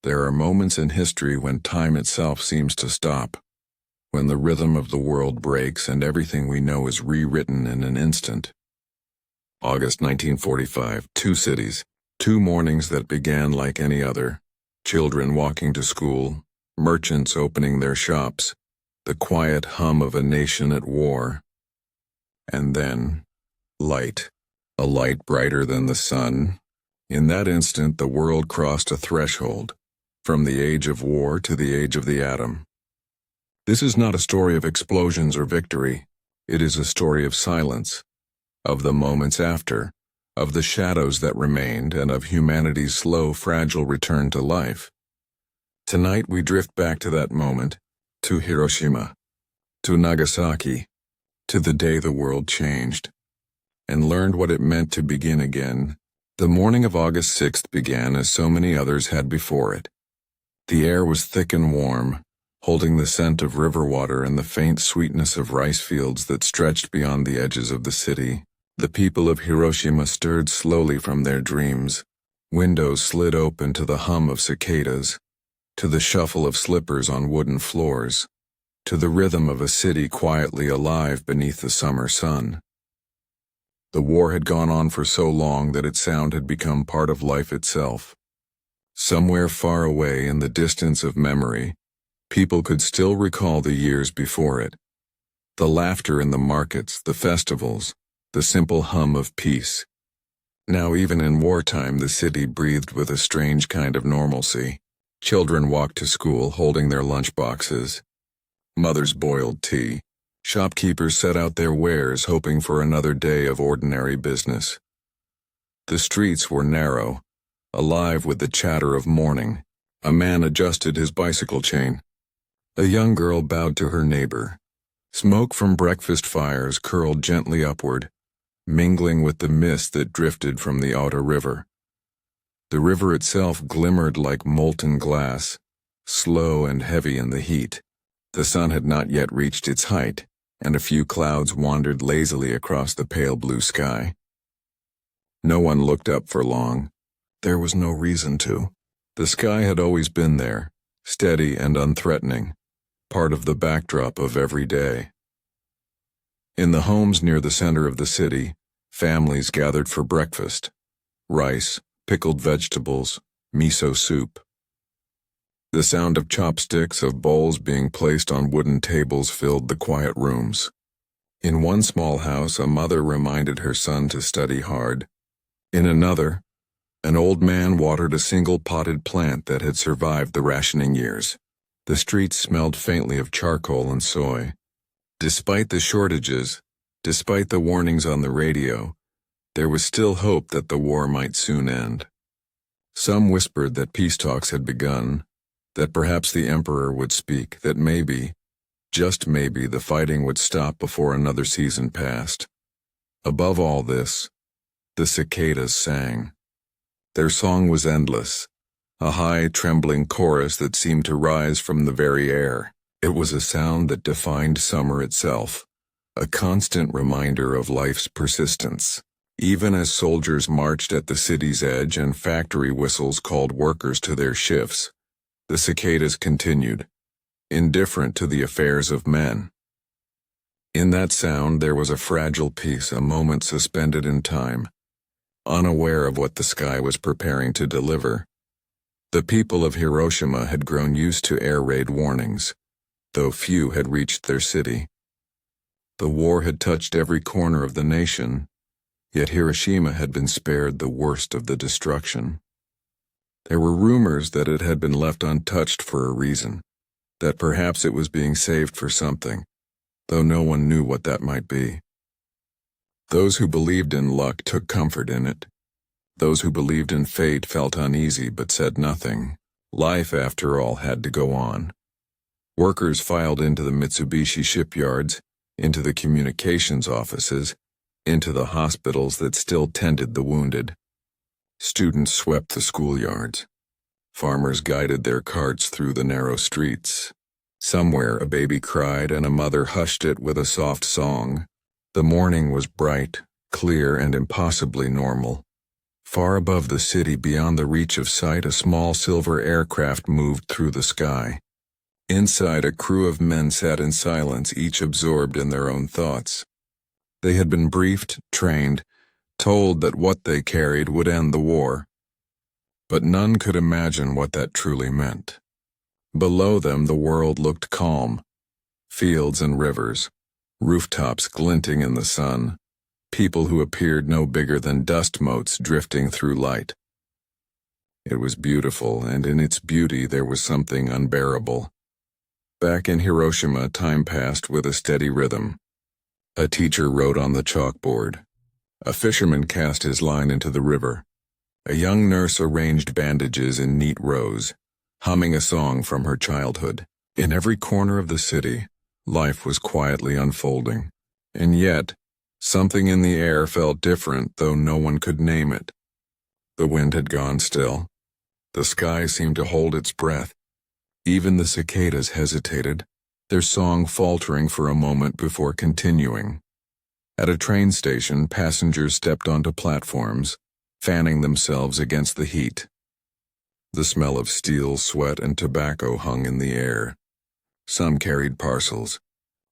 There are moments in history when time itself seems to stop, when the rhythm of the world breaks and everything we know is rewritten in an instant. August 1945, two cities, two mornings that began like any other. Children walking to school, merchants opening their shops, the quiet hum of a nation at war. And then, light, a light brighter than the sun. In that instant, the world crossed a threshold, from the age of war to the age of the atom. This is not a story of explosions or victory. It is a story of silence, of the moments after, of the shadows that remained, and of humanity's slow, fragile return to life. Tonight we drift back to that moment, to Hiroshima, to Nagasaki, to the day the world changed, and learned what it meant to begin again. The morning of August 6th began as so many others had before it. The air was thick and warm, holding the scent of river water and the faint sweetness of rice fields that stretched beyond the edges of the city. The people of Hiroshima stirred slowly from their dreams. Windows slid open to the hum of cicadas, to the shuffle of slippers on wooden floors, to the rhythm of a city quietly alive beneath the summer sun. The war had gone on for so long that its sound had become part of life itself. Somewhere far away in the distance of memory, people could still recall the years before it. The laughter in the markets, the festivals, the simple hum of peace. Now even in wartime the city breathed with a strange kind of normalcy. Children walked to school holding their lunch boxes. Mothers boiled tea. Shopkeepers set out their wares hoping for another day of ordinary business. The streets were narrow, alive with the chatter of morning. A man adjusted his bicycle chain. A young girl bowed to her neighbor. Smoke from breakfast fires curled gently upward, mingling with the mist that drifted from the outer river. The river itself glimmered like molten glass, slow and heavy in the heat. The sun had not yet reached its height, and a few clouds wandered lazily across the pale blue sky. No one looked up for long. There was no reason to. The sky had always been there, steady and unthreatening, part of the backdrop of every day. In the homes near the center of the city, families gathered for breakfast. Rice, pickled vegetables, miso soup. The sound of chopsticks, of bowls being placed on wooden tables filled the quiet rooms. In one small house, a mother reminded her son to study hard. In another, an old man watered a single potted plant that had survived the rationing years. The streets smelled faintly of charcoal and soy. Despite the shortages, despite the warnings on the radio, there was still hope that the war might soon end. Some whispered that peace talks had begun, that perhaps the emperor would speak, that maybe, just maybe, the fighting would stop before another season passed. Above all this, the cicadas sang. Their song was endless, a high, trembling chorus that seemed to rise from the very air. It was a sound that defined summer itself, a constant reminder of life's persistence. Even as soldiers marched at the city's edge and factory whistles called workers to their shifts, the cicadas continued, indifferent to the affairs of men. In that sound there was a fragile peace, a moment suspended in time, unaware of what the sky was preparing to deliver. The people of Hiroshima had grown used to air raid warnings, though few had reached their city. The war had touched every corner of the nation, yet Hiroshima had been spared the worst of the destruction. There were rumors that it had been left untouched for a reason, that perhaps it was being saved for something, though no one knew what that might be. Those who believed in luck took comfort in it. Those who believed in fate felt uneasy but said nothing. Life, after all, had to go on. Workers filed into the Mitsubishi shipyards, into the communications offices, into the hospitals that still tended the wounded. Students swept the schoolyards. Farmers guided their carts through the narrow streets. Somewhere a baby cried and a mother hushed it with a soft song. The morning was bright, clear, and impossibly normal. Far above the city, beyond the reach of sight, a small silver aircraft moved through the sky. Inside, a crew of men sat in silence, each absorbed in their own thoughts. They had been briefed, trained, told that what they carried would end the war. But none could imagine what that truly meant. Below them, the world looked calm. Fields and rivers, rooftops glinting in the sun, people who appeared no bigger than dust motes drifting through light. It was beautiful, and in its beauty there was something unbearable. Back in Hiroshima, time passed with a steady rhythm. A teacher wrote on the chalkboard. A fisherman cast his line into the river. A young nurse arranged bandages in neat rows, humming a song from her childhood. In every corner of the city, life was quietly unfolding. And yet, something in the air felt different, though no one could name it. The wind had gone still. The sky seemed to hold its breath. Even the cicadas hesitated, their song faltering for a moment before continuing. At a train station, passengers stepped onto platforms, fanning themselves against the heat. The smell of steel, sweat, and tobacco hung in the air. Some carried parcels.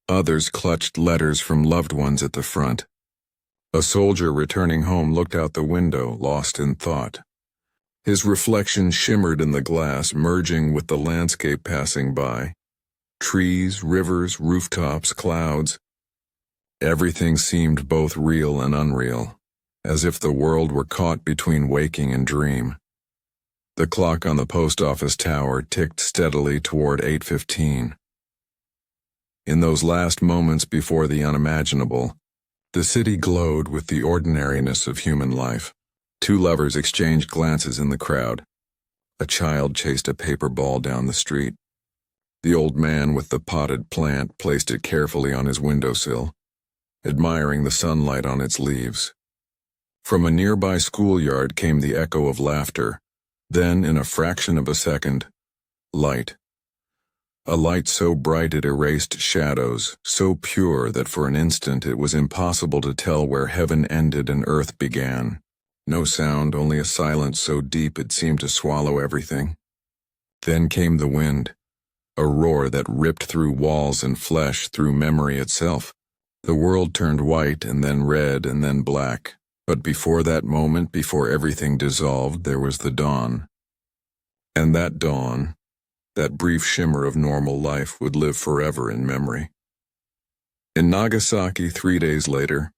Others clutched letters from loved ones at the front. A soldier returning home looked out the window, lost in thought. His reflection shimmered in the glass, merging with the landscape passing by. Trees, rivers, rooftops, clouds. Everything seemed both real and unreal, as if the world were caught between waking and dream. The clock on the post office tower ticked steadily toward 8:15. In those last moments before the unimaginable, the city glowed with the ordinariness of human life. Two lovers exchanged glances in the crowd. A child chased a paper ball down the street. The old man with the potted plant placed it carefully on his windowsill, admiring the sunlight on its leaves. From a nearby schoolyard came the echo of laughter. Then, in a fraction of a second, light. A light so bright it erased shadows, so pure that for an instant it was impossible to tell where heaven ended and earth began. No sound, only a silence so deep it seemed to swallow everything. Then came the wind, a roar that ripped through walls and flesh, through memory itself. The world turned white and then red and then black. But before that moment, before everything dissolved, there was the dawn. And that dawn, that brief shimmer of normal life, would live forever in memory. In Nagasaki 3 days later,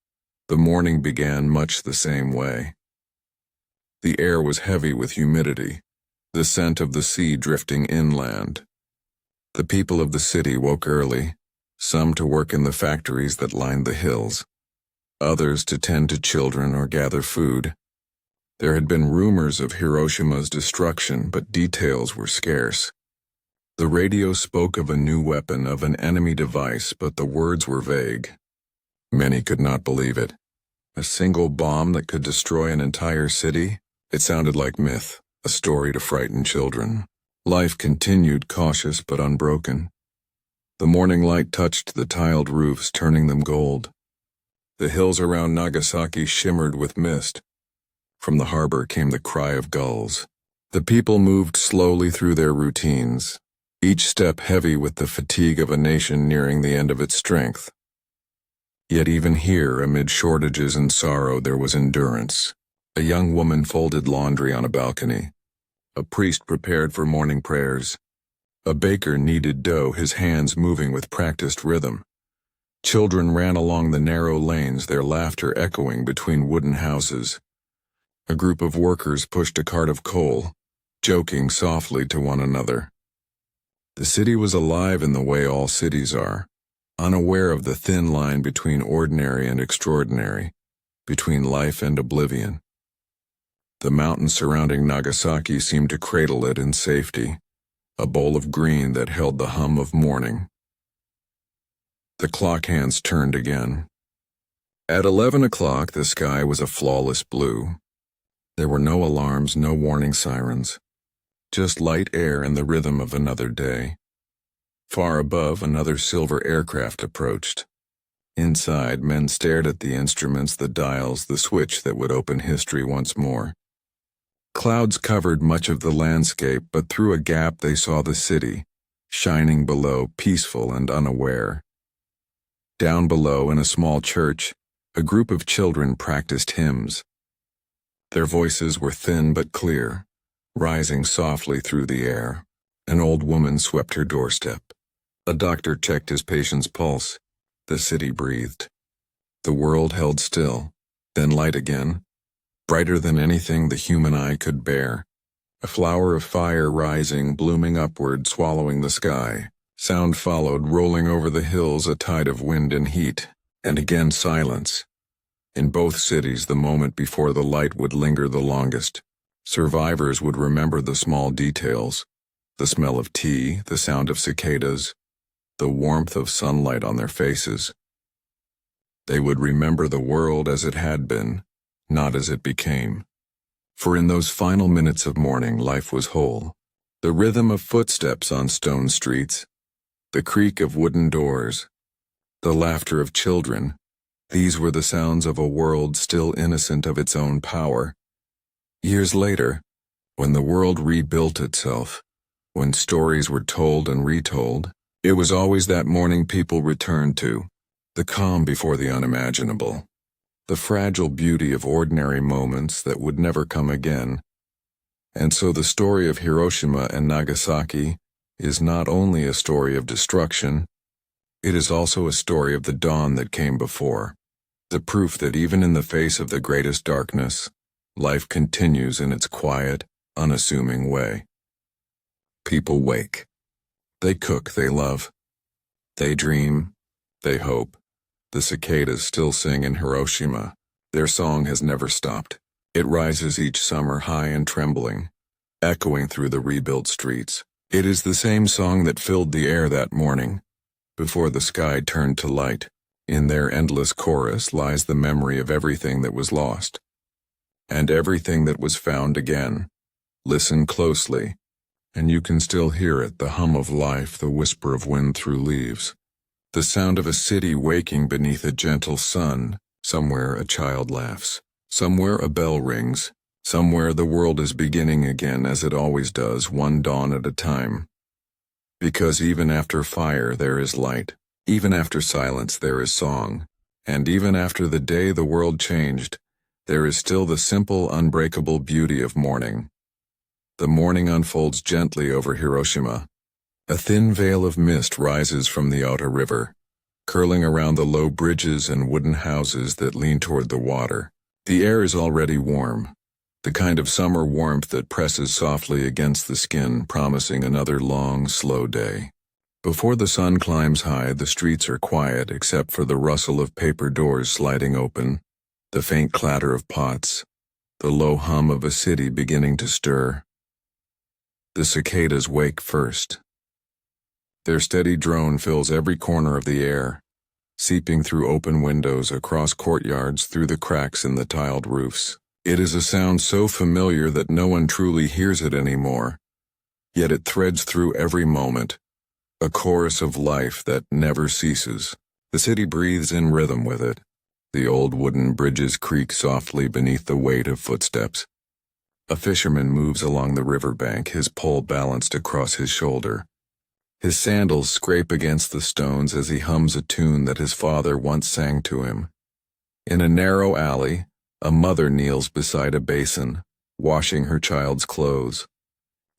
the morning began much the same way. The air was heavy with humidity, the scent of the sea drifting inland. The people of the city woke early, some to work in the factories that lined the hills, others to tend to children or gather food. There had been rumors of Hiroshima's destruction, but details were scarce. The radio spoke of a new weapon, of an enemy device, but the words were vague. Many could not believe it. A single bomb that could destroy an entire city? It sounded like myth, a story to frighten children. Life continued, cautious but unbroken. The morning light touched the tiled roofs, turning them gold. The hills around Nagasaki shimmered with mist. From the harbor came the cry of gulls. The people moved slowly through their routines, each step heavy with the fatigue of a nation nearing the end of its strength. Yet even here, amid shortages and sorrow, there was endurance. A young woman folded laundry on a balcony. A priest prepared for morning prayers. A baker kneaded dough, his hands moving with practiced rhythm. Children ran along the narrow lanes, their laughter echoing between wooden houses. A group of workers pushed a cart of coal, joking softly to one another. The city was alive in the way all cities are, unaware of the thin line between ordinary and extraordinary, between life and oblivion. The mountains surrounding Nagasaki seemed to cradle it in safety, a bowl of green that held the hum of morning. The clock hands turned again. At 11 o'clock, the sky was a flawless blue. There were no alarms, no warning sirens, just light air and the rhythm of another day. Far above, another silver aircraft approached. Inside, men stared at the instruments, the dials, the switch that would open history once more. Clouds covered much of the landscape, but through a gap they saw the city, shining below, peaceful and unaware. Down below, in a small church, a group of children practiced hymns. Their voices were thin but clear, rising softly through the air. An old woman swept her doorstep. A doctor checked his patient's pulse. The city breathed. The world held still, then light again, brighter than anything the human eye could bear. A flower of fire rising, blooming upward, swallowing the sky. Sound followed, rolling over the hills, a tide of wind and heat, and again silence. In both cities, the moment before the light would linger the longest. Survivors would remember the small details, the smell of tea, the sound of cicadas, the warmth of sunlight on their faces. They would remember the world as it had been, not as it became. For in those final minutes of morning, life was whole. The rhythm of footsteps on stone streets, the creak of wooden doors, the laughter of children, these were the sounds of a world still innocent of its own power. Years later, when the world rebuilt itself, when stories were told and retold, it was always that morning people returned to, the calm before the unimaginable, the fragile beauty of ordinary moments that would never come again. And so the story of Hiroshima and Nagasaki is not only a story of destruction, it is also a story of the dawn that came before, the proof that even in the face of the greatest darkness, life continues in its quiet, unassuming way. People wake. They cook, they love. They dream, they hope. The cicadas still sing in Hiroshima. Their song has never stopped. It rises each summer high and trembling, echoing through the rebuilt streets. It is the same song that filled the air that morning, before the sky turned to light. In their endless chorus lies the memory of everything that was lost, and everything that was found again. Listen closely, and you can still hear it, the hum of life, the whisper of wind through leaves, the sound of a city waking beneath a gentle sun. Somewhere a child laughs, somewhere a bell rings, somewhere the world is beginning again as it always does, one dawn at a time. Because even after fire there is light, even after silence there is song, and even after the day the world changed, there is still the simple, unbreakable beauty of morning. The morning unfolds gently over Hiroshima. A thin veil of mist rises from the outer river, curling around the low bridges and wooden houses that lean toward the water. The air is already warm, the kind of summer warmth that presses softly against the skin, promising another long, slow day. Before the sun climbs high, the streets are quiet except for the rustle of paper doors sliding open, the faint clatter of pots, the low hum of a city beginning to stir. The cicadas wake first. Their steady drone fills every corner of the air, seeping through open windows, across courtyards, through the cracks in the tiled roofs. It is a sound so familiar that no one truly hears it anymore, yet it threads through every moment, a chorus of life that never ceases. The city breathes in rhythm with it. The old wooden bridges creak softly beneath the weight of footsteps. A fisherman moves along the riverbank, his pole balanced across his shoulder. His sandals scrape against the stones as he hums a tune that his father once sang to him. In a narrow alley, a mother kneels beside a basin, washing her child's clothes.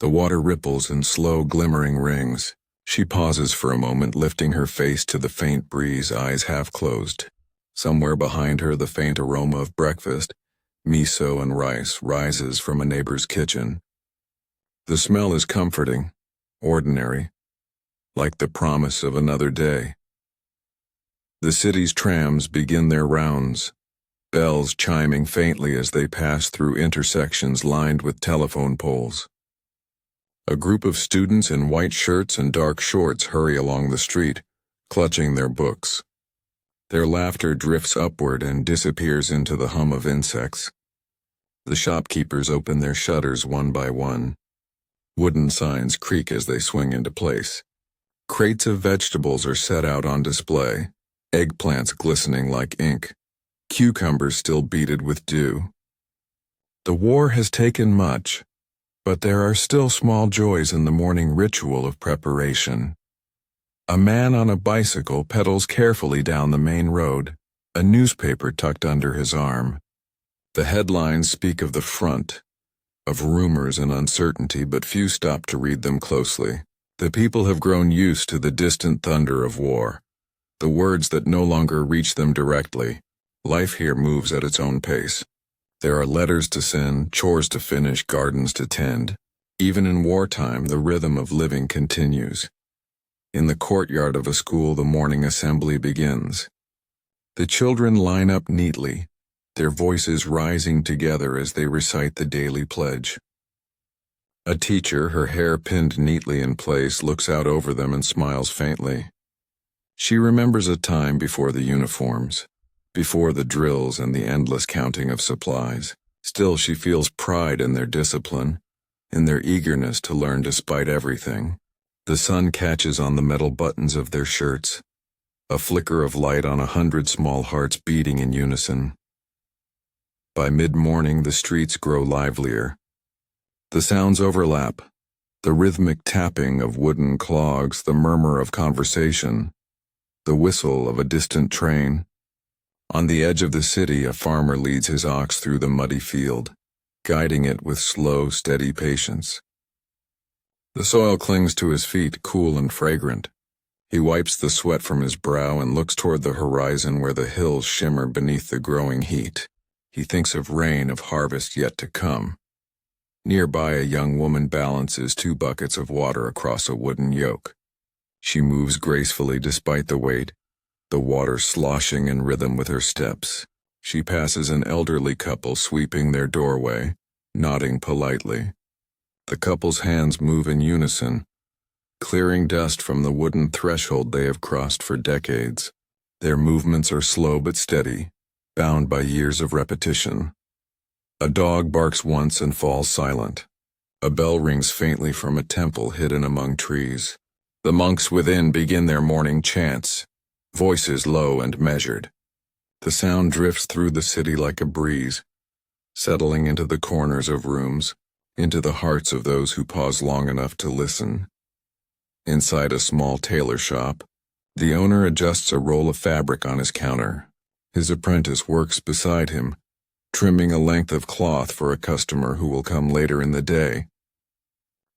The water ripples in slow, glimmering rings. She pauses for a moment, lifting her face to the faint breeze, eyes half closed. Somewhere behind her, the faint aroma of breakfast, miso and rice, rises from a neighbor's kitchen. The smell is comforting, ordinary, like the promise of another day. The city's trams begin their rounds, bells chiming faintly as they pass through intersections lined with telephone poles. A group of students in white shirts and dark shorts hurry along the street, clutching their books. Their laughter drifts upward and disappears into the hum of insects. The shopkeepers open their shutters one by one. Wooden signs creak as they swing into place. Crates of vegetables are set out on display, eggplants glistening like ink, cucumbers still beaded with dew. The war has taken much, but there are still small joys in the morning ritual of preparation. A man on a bicycle pedals carefully down the main road, a newspaper tucked under his arm. The headlines speak of the front, of rumors and uncertainty, but few stop to read them closely. The people have grown used to the distant thunder of war, the words that no longer reach them directly. Life here moves at its own pace. There are letters to send, chores to finish, gardens to tend. Even in wartime, the rhythm of living continues. In the courtyard of a school, the morning assembly begins. The children line up neatly, their voices rising together as they recite the daily pledge. A teacher, her hair pinned neatly in place, looks out over them and smiles faintly. She remembers a time before the uniforms, before the drills and the endless counting of supplies. Still, she feels pride in their discipline, in their eagerness to learn despite everything. The sun catches on the metal buttons of their shirts, a flicker of light on 100 small hearts beating in unison. By mid-morning, the streets grow livelier. The sounds overlap, the rhythmic tapping of wooden clogs, the murmur of conversation, the whistle of a distant train. On the edge of the city, a farmer leads his ox through the muddy field, guiding it with slow, steady patience. The soil clings to his feet, cool and fragrant. He wipes the sweat from his brow and looks toward the horizon where the hills shimmer beneath the growing heat. He thinks of rain, of harvest yet to come. Nearby, a young woman balances 2 buckets of water across a wooden yoke. She moves gracefully despite the weight, the water sloshing in rhythm with her steps. She passes an elderly couple sweeping their doorway, nodding politely. The couple's hands move in unison, clearing dust from the wooden threshold they have crossed for decades. Their movements are slow but steady, bound by years of repetition. A dog barks once and falls silent. A bell rings faintly from a temple hidden among trees. The monks within begin their morning chants, voices low and measured. The sound drifts through the city like a breeze, settling into the corners of rooms, into the hearts of those who pause long enough to listen. Inside a small tailor shop, the owner adjusts a roll of fabric on his counter. His apprentice works beside him, trimming a length of cloth for a customer who will come later in the day.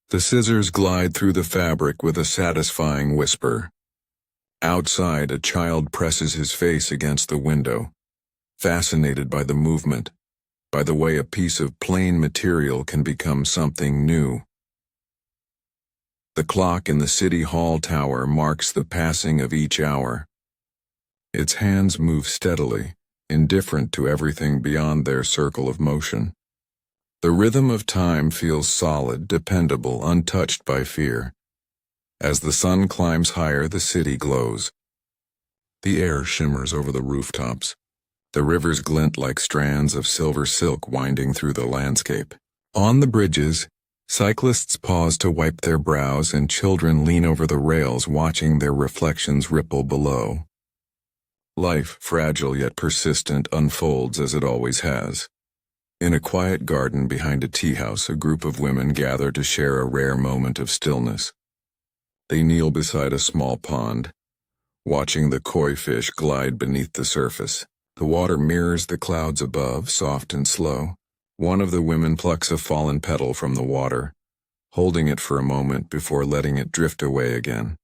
The scissors glide through the fabric with a satisfying whisper. Outside, a child presses his face against the window, fascinated by the movement, by the way a piece of plain material can become something new. The clock in the City Hall tower marks the passing of each hour. Its hands move steadily, indifferent to everything beyond their circle of motion. The rhythm of time feels solid, dependable, untouched by fear. As the sun climbs higher, the city glows. The air shimmers over the rooftops. The rivers glint like strands of silver silk winding through the landscape. On the bridges, cyclists pause to wipe their brows and children lean over the rails watching their reflections ripple below. Life, fragile yet persistent, unfolds as it always has. In a quiet garden behind a tea house, a group of women gather to share a rare moment of stillness. They kneel beside a small pond, watching the koi fish glide beneath the surface. The water mirrors the clouds above, soft and slow. One of the women plucks a fallen petal from the water, holding it for a moment before letting it drift away again.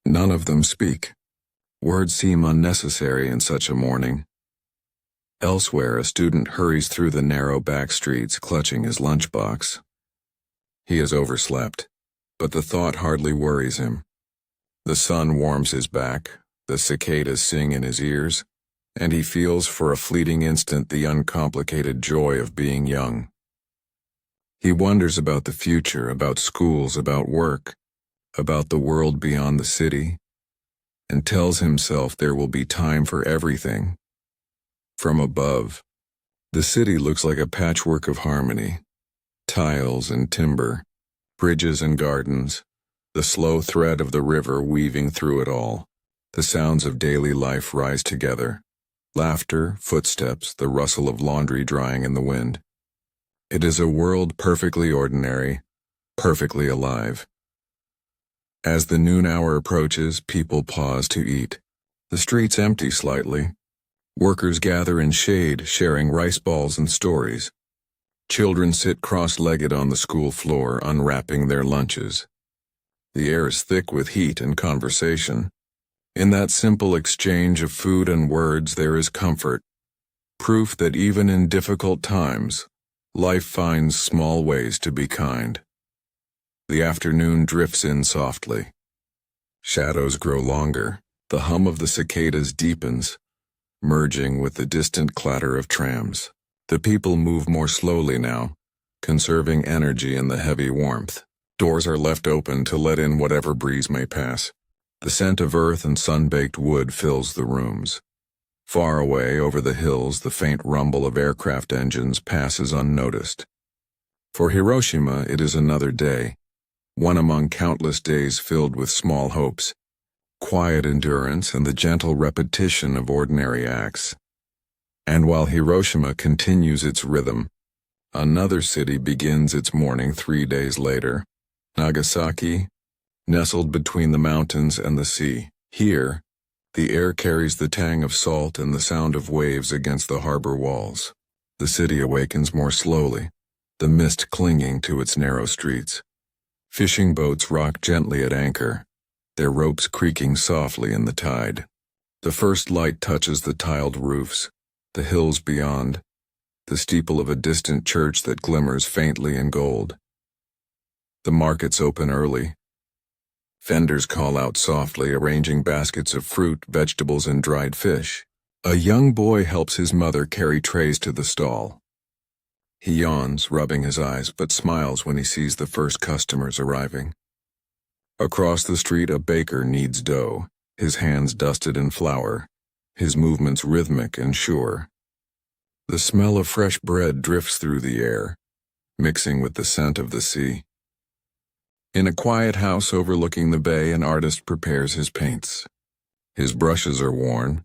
None of them speak. Words seem unnecessary in such a morning. Elsewhere, a student hurries through the narrow back streets, clutching his lunchbox. He has overslept, but the thought hardly worries him. The sun warms his back, the cicadas sing in his ears, and he feels for a fleeting instant the uncomplicated joy of being young. He wonders about the future, about schools, about work, about the world beyond the city, and tells himself there will be time for everything. From above, the city looks like a patchwork of harmony. Tiles and timber, bridges and gardens, the slow thread of the river weaving through it all. The sounds of daily life rise together. Laughter, footsteps, the rustle of laundry drying in the wind. It is a world perfectly ordinary, perfectly alive. As the noon hour approaches, people pause to eat. The streets empty slightly. Workers gather in shade, sharing rice balls and stories. Children sit cross-legged on the school floor, unwrapping their lunches. The air is thick with heat and conversation. In that simple exchange of food and words there is comfort, proof that even in difficult times, life finds small ways to be kind. The afternoon drifts in softly. Shadows grow longer. The hum of the cicadas deepens, merging with the distant clatter of trams. The people move more slowly now, conserving energy in the heavy warmth. Doors are left open to let in whatever breeze may pass. The scent of earth and sun-baked wood fills the rooms. Far away over the hills, the faint rumble of aircraft engines passes unnoticed. For Hiroshima, it is another day, one among countless days filled with small hopes, quiet endurance, and the gentle repetition of ordinary acts. And while Hiroshima continues its rhythm, another city begins its morning 3 days later, Nagasaki, nestled between the mountains and the sea. Here, the air carries the tang of salt and the sound of waves against the harbor walls. The city awakens more slowly, the mist clinging to its narrow streets. Fishing boats rock gently at anchor, their ropes creaking softly in the tide. The first light touches the tiled roofs, the hills beyond, the steeple of a distant church that glimmers faintly in gold. The markets open early. Vendors call out softly, arranging baskets of fruit, vegetables, and dried fish. A young boy helps his mother carry trays to the stall. He yawns, rubbing his eyes, but smiles when he sees the first customers arriving. Across the street, a baker kneads dough, his hands dusted in flour, his movements rhythmic and sure. The smell of fresh bread drifts through the air, mixing with the scent of the sea. In a quiet house overlooking the bay, an artist prepares his paints. His brushes are worn,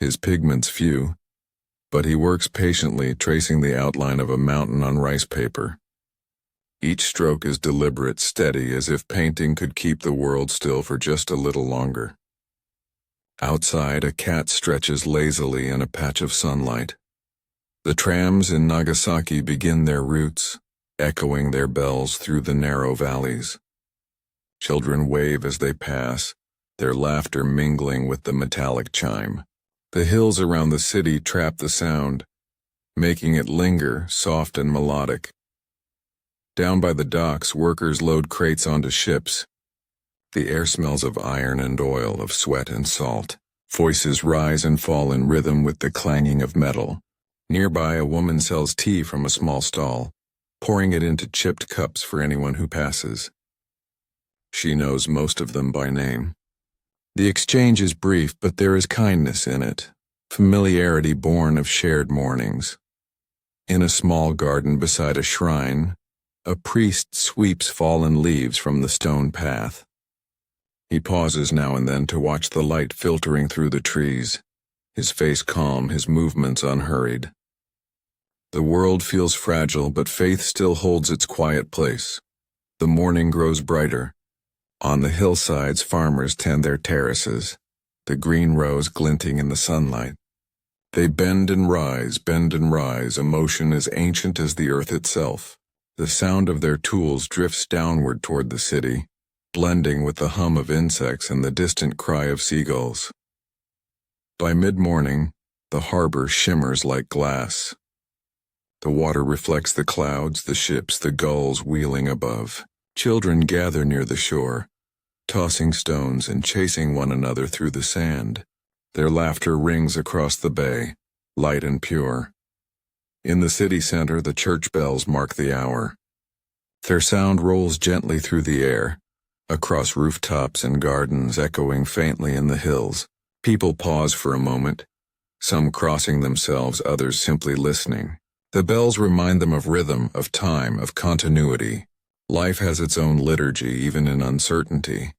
his pigments few, but he works patiently, tracing the outline of a mountain on rice paper. Each stroke is deliberate, steady, as if painting could keep the world still for just a little longer. Outside, a cat stretches lazily in a patch of sunlight. The trams in Nagasaki begin their routes, echoing their bells through the narrow valleys. Children wave as they pass, their laughter mingling with the metallic chime. The hills around the city trap the sound, making it linger, soft and melodic. Down by the docks, workers load crates onto ships. The air smells of iron and oil, of sweat and salt. Voices rise and fall in rhythm with the clanging of metal. Nearby, a woman sells tea from a small stall, pouring it into chipped cups for anyone who passes. She knows most of them by name. The exchange is brief, but there is kindness in it, familiarity born of shared mornings. In a small garden beside a shrine, a priest sweeps fallen leaves from the stone path. He pauses now and then to watch the light filtering through the trees, his face calm, his movements unhurried. The world feels fragile, but faith still holds its quiet place. The morning grows brighter. On the hillsides, farmers tend their terraces, the green rows glinting in the sunlight. They bend and rise, emotion as ancient as the earth itself. The sound of their tools drifts downward toward the city, blending with the hum of insects and the distant cry of seagulls. By mid-morning, the harbor shimmers like glass. The water reflects the clouds, the ships, the gulls wheeling above. Children gather near the shore, tossing stones and chasing one another through the sand. Their laughter rings across the bay, light and pure. In the city center, the church bells mark the hour. Their sound rolls gently through the air, across rooftops and gardens, echoing faintly in the hills. People pause for a moment, some crossing themselves, others simply listening. The bells remind them of rhythm, of time, of continuity. Life has its own liturgy, even in uncertainty.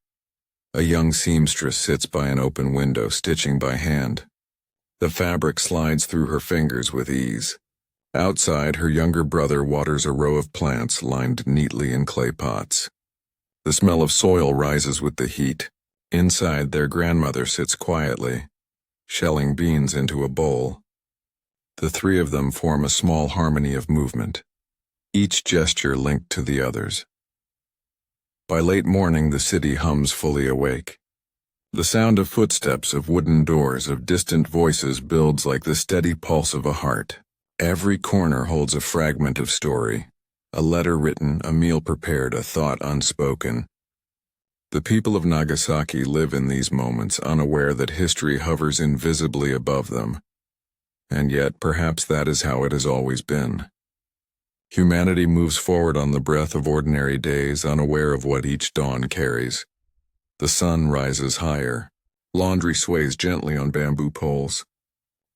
A young seamstress sits by an open window, stitching by hand. The fabric slides through her fingers with ease. Outside, her younger brother waters a row of plants lined neatly in clay pots. The smell of soil rises with the heat. Inside, their grandmother sits quietly, shelling beans into a bowl. The three of them form a small harmony of movement, each gesture linked to the others. By late morning, the city hums fully awake. The sound of footsteps, of wooden doors, of distant voices builds like the steady pulse of a heart. Every corner holds a fragment of story, a letter written, a meal prepared, a thought unspoken. The people of Nagasaki live in these moments, unaware that history hovers invisibly above them. And yet, perhaps that is how it has always been. Humanity moves forward on the breath of ordinary days, unaware of what each dawn carries. The sun rises higher. Laundry sways gently on bamboo poles.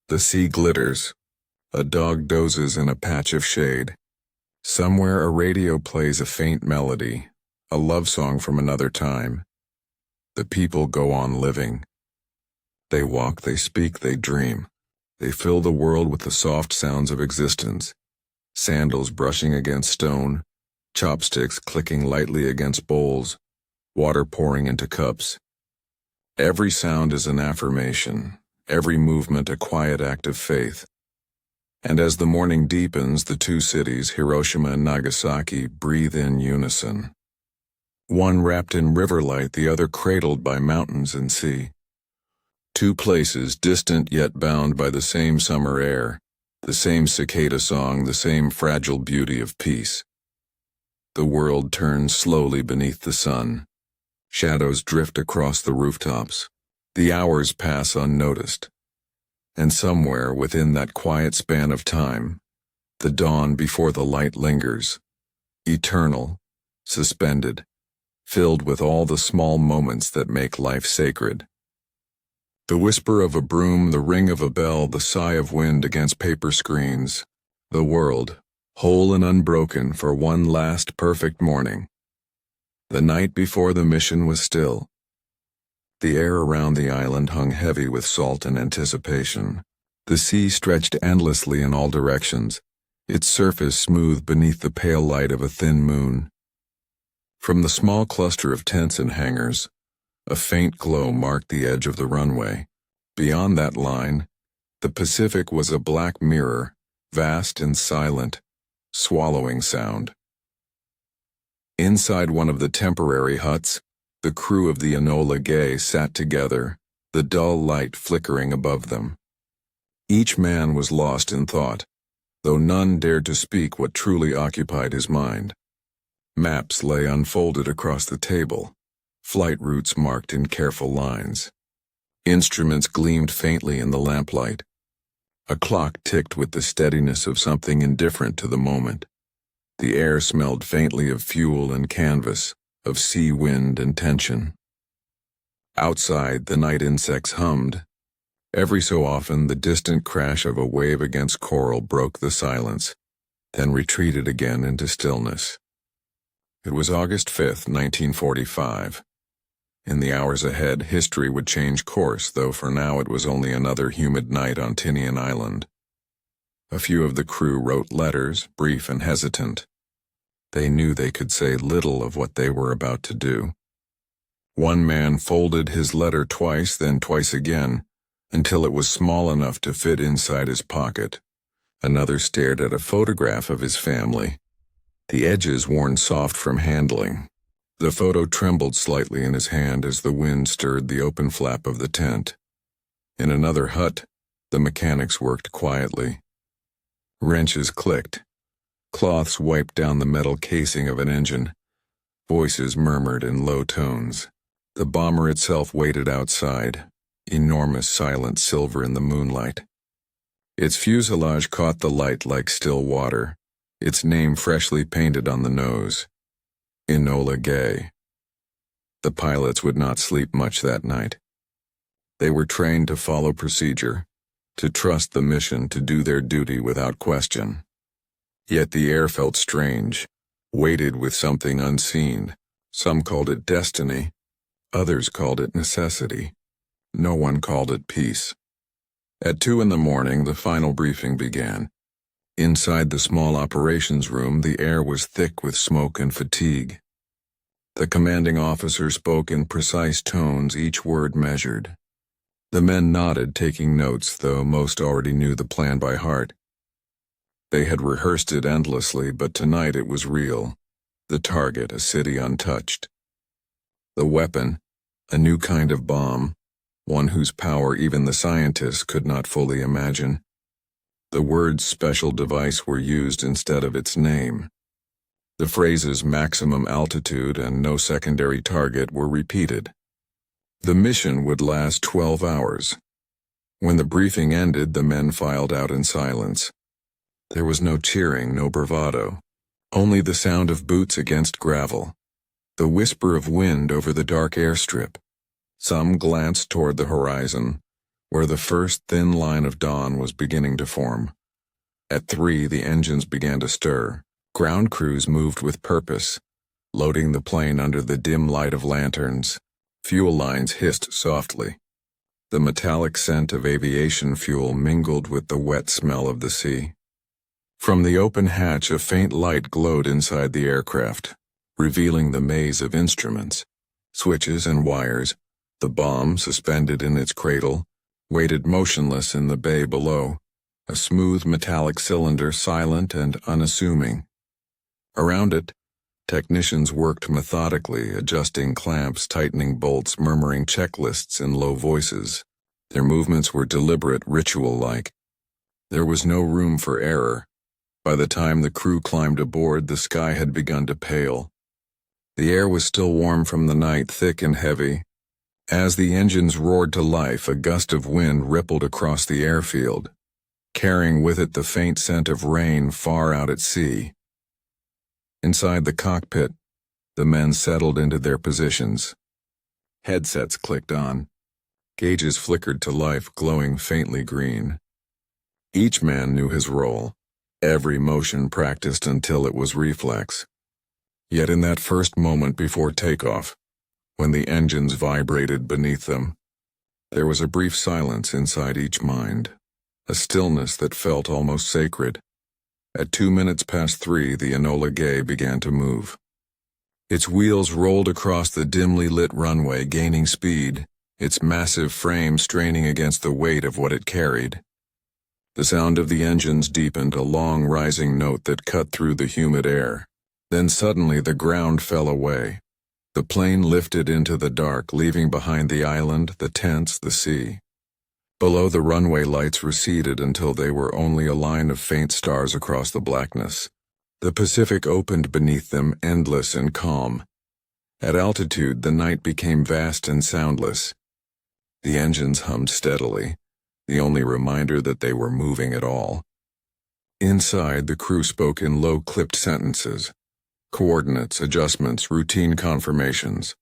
The sea glitters. A dog dozes in a patch of shade. Somewhere a radio plays a faint melody, a love song from another time. The people go on living. They walk, they speak, they dream. They fill the world with the soft sounds of existence. Sandals brushing against stone, chopsticks clicking lightly against bowls, water pouring into cups. Every sound is an affirmation, every movement a quiet act of faith. And as the morning deepens, the two cities, Hiroshima and Nagasaki, breathe in unison. One wrapped in river light, the other cradled by mountains and sea. Two places, distant yet bound by the same summer air, the same cicada song, the same fragile beauty of peace. The world turns slowly beneath the sun. Shadows drift across the rooftops. The hours pass unnoticed. And somewhere within that quiet span of time, the dawn before the light lingers, eternal, suspended, filled with all the small moments that make life sacred. The whisper of a broom, the ring of a bell, the sigh of wind against paper screens. The world, whole and unbroken for one last perfect morning. The night before the mission was still. The air around the island hung heavy with salt and anticipation. The sea stretched endlessly in all directions, its surface smooth beneath the pale light of a thin moon. From the small cluster of tents and hangars, a faint glow marked the edge of the runway. Beyond that line, the Pacific was a black mirror, vast and silent, swallowing sound. Inside one of the temporary huts, the crew of the Enola Gay sat together, the dull light flickering above them. Each man was lost in thought, though none dared to speak what truly occupied his mind. Maps lay unfolded across the table, flight routes marked in careful lines. Instruments gleamed faintly in the lamplight. A clock ticked with the steadiness of something indifferent to the moment. The air smelled faintly of fuel and canvas, of sea wind and tension. Outside, the night insects hummed. Every so often, the distant crash of a wave against coral broke the silence, then retreated again into stillness. It was August 5th, 1945. In the hours ahead, history would change course, though for now it was only another humid night on Tinian Island. A few of the crew wrote letters, brief and hesitant. They knew they could say little of what they were about to do. One man folded his letter twice, then twice again, until it was small enough to fit inside his pocket. Another stared at a photograph of his family, the edges worn soft from handling. The photo trembled slightly in his hand as the wind stirred the open flap of the tent. In another hut, the mechanics worked quietly. Wrenches clicked. Cloths wiped down the metal casing of an engine. Voices murmured in low tones. The bomber itself waited outside, enormous silent silver in the moonlight. Its fuselage caught the light like still water, its name freshly painted on the nose. Enola Gay. The pilots would not sleep much that night. They were trained to follow procedure, to trust the mission, to do their duty without question. Yet the air felt strange, weighted with something unseen. Some called it destiny, others called it necessity. No one called it peace. At 2 in the morning, the final briefing began. Inside the small operations room, the air was thick with smoke and fatigue. The commanding officer spoke in precise tones, each word measured. The men nodded, taking notes, though most already knew the plan by heart. They had rehearsed it endlessly, but tonight it was real. The target, a city untouched. The weapon, a new kind of bomb, one whose power even the scientists could not fully imagine. The words special device were used instead of its name. The phrases maximum altitude and no secondary target were repeated. The mission would last 12 hours. When the briefing ended, the men filed out in silence. There was no cheering, no bravado, only the sound of boots against gravel, the whisper of wind over the dark airstrip. Some glanced toward the horizon, where the first thin line of dawn was beginning to form. At 3, the engines began to stir. Ground crews moved with purpose, loading the plane under the dim light of lanterns. Fuel lines hissed softly. The metallic scent of aviation fuel mingled with the wet smell of the sea. From the open hatch, a faint light glowed inside the aircraft, revealing the maze of instruments, switches and wires. The bomb, suspended in its cradle, waited motionless in the bay below, a smooth metallic cylinder, silent and unassuming. Around it, technicians worked methodically, adjusting clamps, tightening bolts, murmuring checklists in low voices. Their movements were deliberate, ritual-like. There was no room for error. By the time the crew climbed aboard, the sky had begun to pale. The air was still warm from the night, thick and heavy. As the engines roared to life, a gust of wind rippled across the airfield, carrying with it the faint scent of rain far out at sea. Inside the cockpit, the men settled into their positions. Headsets clicked on. Gauges flickered to life, glowing faintly green. Each man knew his role, every motion practiced until it was reflex. Yet in that first moment before takeoff, when the engines vibrated beneath them, there was a brief silence inside each mind, a stillness that felt almost sacred. At 3:02, the Enola Gay began to move. Its wheels rolled across the dimly lit runway, gaining speed, its massive frame straining against the weight of what it carried. The sound of the engines deepened, a long rising note that cut through the humid air. Then suddenly the ground fell away. The plane lifted into the dark, leaving behind the island, the tents, the sea. Below, the runway lights receded until they were only a line of faint stars across the blackness. The Pacific opened beneath them, endless and calm. At altitude, the night became vast and soundless. The engines hummed steadily, the only reminder that they were moving at all. Inside, the crew spoke in low, clipped sentences. Coordinates, adjustments, routine confirmations.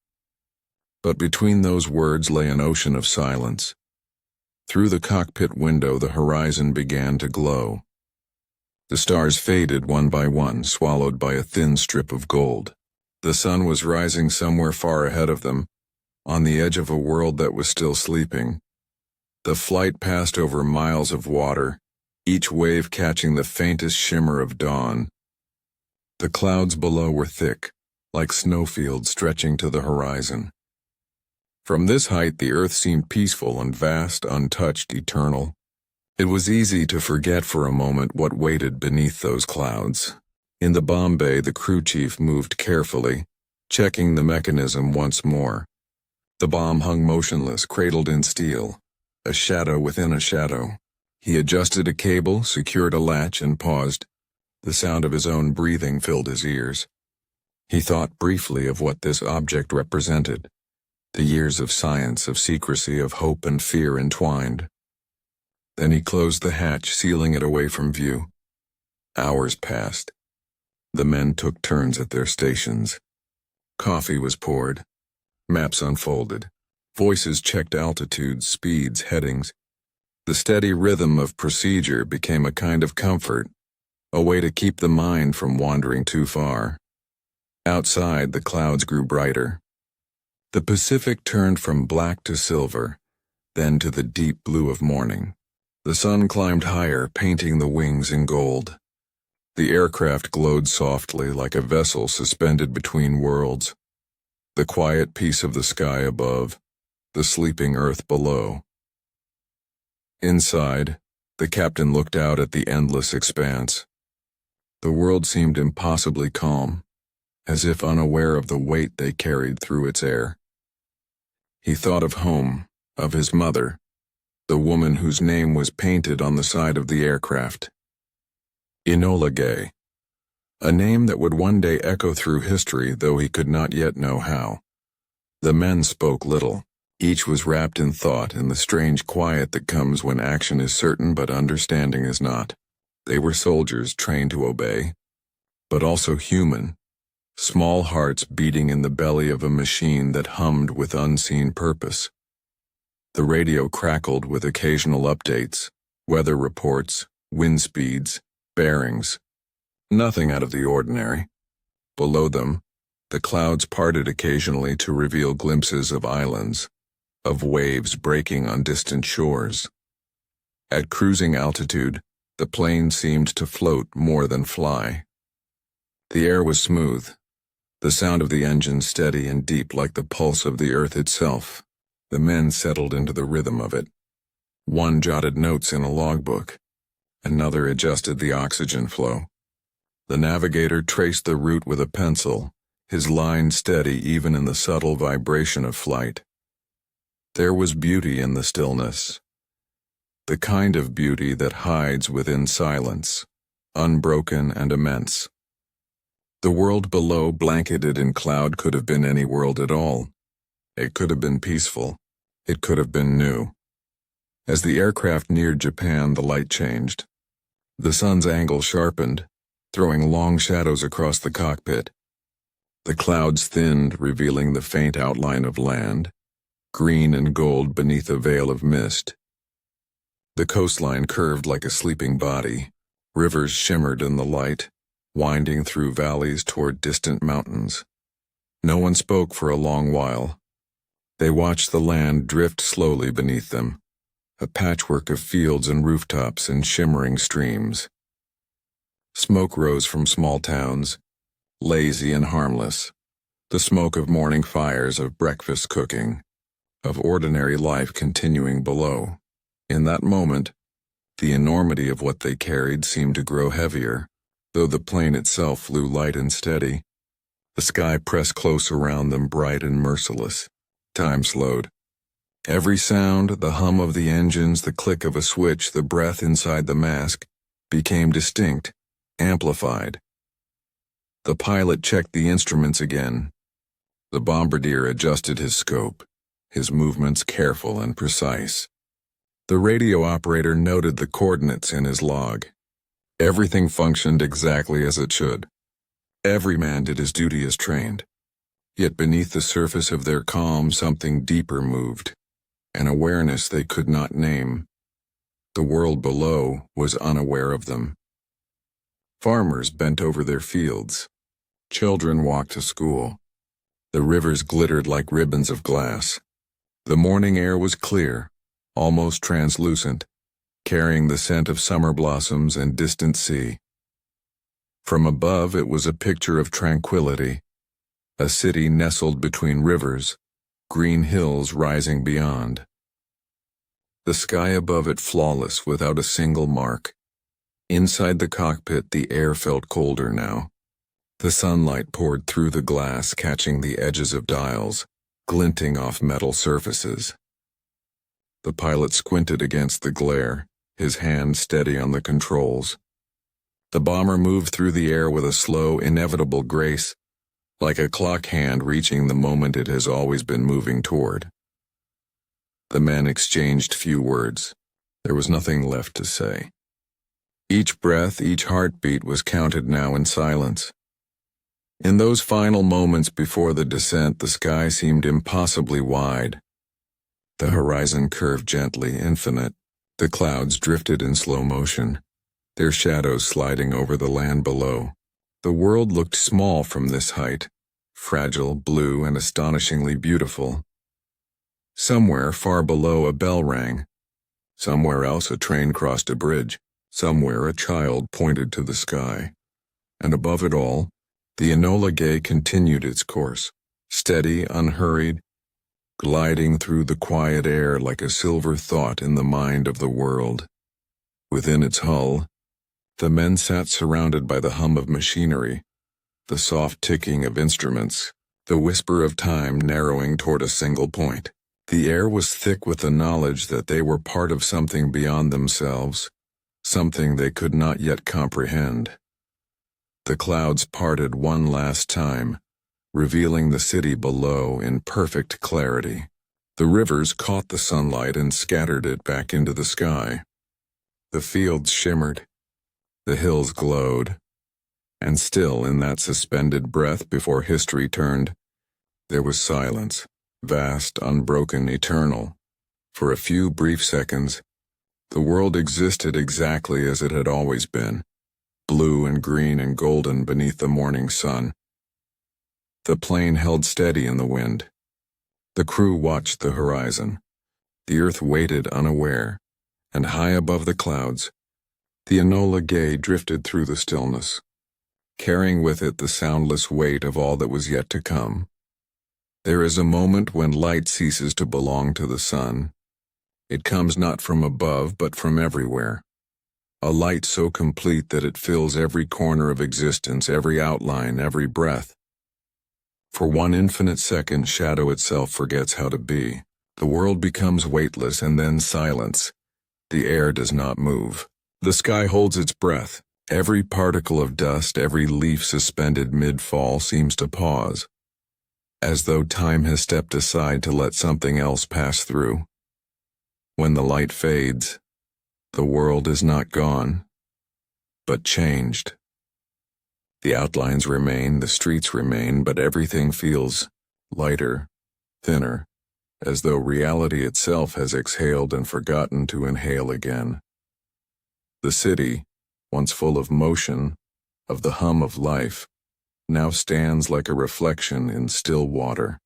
But between those words lay an ocean of silence. Through the cockpit window, the horizon began to glow. The stars faded one by one, swallowed by a thin strip of gold. The sun was rising somewhere far ahead of them, on the edge of a world that was still sleeping. The flight passed over miles of water, each wave catching the faintest shimmer of dawn. The clouds below were thick, like snowfields stretching to the horizon. From this height, the earth seemed peaceful and vast, untouched, eternal. It was easy to forget for a moment what waited beneath those clouds. In the bomb bay, the crew chief moved carefully, checking the mechanism once more. The bomb hung motionless, cradled in steel, a shadow within a shadow. He adjusted a cable, secured a latch, and paused. The sound of his own breathing filled his ears. He thought briefly of what this object represented. The years of science, of secrecy, of hope and fear entwined. Then he closed the hatch, sealing it away from view. Hours passed. The men took turns at their stations. Coffee was poured. Maps unfolded. Voices checked altitudes, speeds, headings. The steady rhythm of procedure became a kind of comfort, a way to keep the mind from wandering too far. Outside, the clouds grew brighter. The Pacific turned from black to silver, then to the deep blue of morning. The sun climbed higher, painting the wings in gold. The aircraft glowed softly like a vessel suspended between worlds. The quiet peace of the sky above, the sleeping earth below. Inside, the captain looked out at the endless expanse. The world seemed impossibly calm, as if unaware of the weight they carried through its air. He thought of home, of his mother, the woman whose name was painted on the side of the aircraft. Enola Gay. A name that would one day echo through history, though he could not yet know how. The men spoke little. Each was wrapped in thought, in the strange quiet that comes when action is certain but understanding is not. They were soldiers trained to obey, but also human, small hearts beating in the belly of a machine that hummed with unseen purpose. The radio crackled with occasional updates, weather reports, wind speeds, bearings. Nothing out of the ordinary. Below them, the clouds parted occasionally to reveal glimpses of islands, of waves breaking on distant shores. At cruising altitude, the plane seemed to float more than fly. The air was smooth, the sound of the engine steady and deep like the pulse of the earth itself. The men settled into the rhythm of it. One jotted notes in a logbook. Another adjusted the oxygen flow. The navigator traced the route with a pencil, his line steady even in the subtle vibration of flight. There was beauty in the stillness. The kind of beauty that hides within silence, unbroken and immense. The world below, blanketed in cloud, could have been any world at all. It could have been peaceful. It could have been new. As the aircraft neared Japan, the light changed. The sun's angle sharpened, throwing long shadows across the cockpit. The clouds thinned, revealing the faint outline of land, green and gold beneath a veil of mist. The coastline curved like a sleeping body. Rivers shimmered in the light, winding through valleys toward distant mountains. No one spoke for a long while. They watched the land drift slowly beneath them, a patchwork of fields and rooftops and shimmering streams. Smoke rose from small towns, lazy and harmless, the smoke of morning fires, of breakfast cooking, of ordinary life continuing below. In that moment, the enormity of what they carried seemed to grow heavier, though the plane itself flew light and steady. The sky pressed close around them, bright and merciless. Time slowed. Every sound, the hum of the engines, the click of a switch, the breath inside the mask, became distinct, amplified. The pilot checked the instruments again. The bombardier adjusted his scope, his movements careful and precise. The radio operator noted the coordinates in his log. Everything functioned exactly as it should. Every man did his duty as trained. Yet beneath the surface of their calm, something deeper moved, an awareness they could not name. The world below was unaware of them. Farmers bent over their fields. Children walked to school. The rivers glittered like ribbons of glass. The morning air was clear, almost translucent, carrying the scent of summer blossoms and distant sea. From above, it was a picture of tranquility, a city nestled between rivers, green hills rising beyond. The sky above it flawless, without a single mark. Inside the cockpit, the air felt colder now. The sunlight poured through the glass, catching the edges of dials, glinting off metal surfaces. The pilot squinted against the glare, his hand steady on the controls. The bomber moved through the air with a slow, inevitable grace, like a clock hand reaching the moment it has always been moving toward. The men exchanged few words. There was nothing left to say. Each breath, each heartbeat was counted now in silence. In those final moments before the descent, the sky seemed impossibly wide. The horizon curved gently, infinite. The clouds drifted in slow motion, their shadows sliding over the land below. The world looked small from this height, fragile, blue, and astonishingly beautiful. Somewhere far below a bell rang. Somewhere else a train crossed a bridge. Somewhere a child pointed to the sky. And above it all, the Enola Gay continued its course, steady, unhurried, gliding through the quiet air like a silver thought in the mind of the world. Within its hull, the men sat surrounded by the hum of machinery, the soft ticking of instruments, the whisper of time narrowing toward a single point. The air was thick with the knowledge that they were part of something beyond themselves, something they could not yet comprehend. The clouds parted one last time, revealing the city below in perfect clarity. The rivers caught the sunlight and scattered it back into the sky. The fields shimmered, the hills glowed, and still in that suspended breath before history turned, there was silence, vast, unbroken, eternal. For a few brief seconds, the world existed exactly as it had always been, blue and green and golden beneath the morning sun. The plane held steady in the wind. The crew watched the horizon. The earth waited unaware, and high above the clouds, the Enola Gay drifted through the stillness, carrying with it the soundless weight of all that was yet to come. There is a moment when light ceases to belong to the sun. It comes not from above, but from everywhere. A light so complete that it fills every corner of existence, every outline, every breath. For one infinite second, shadow itself forgets how to be. The world becomes weightless and then silence. The air does not move. The sky holds its breath. Every particle of dust, every leaf suspended mid-fall seems to pause, as though time has stepped aside to let something else pass through. When the light fades, the world is not gone, but changed. The outlines remain, the streets remain, but everything feels lighter, thinner, as though reality itself has exhaled and forgotten to inhale again. The city, once full of motion, of the hum of life, now stands like a reflection in still water.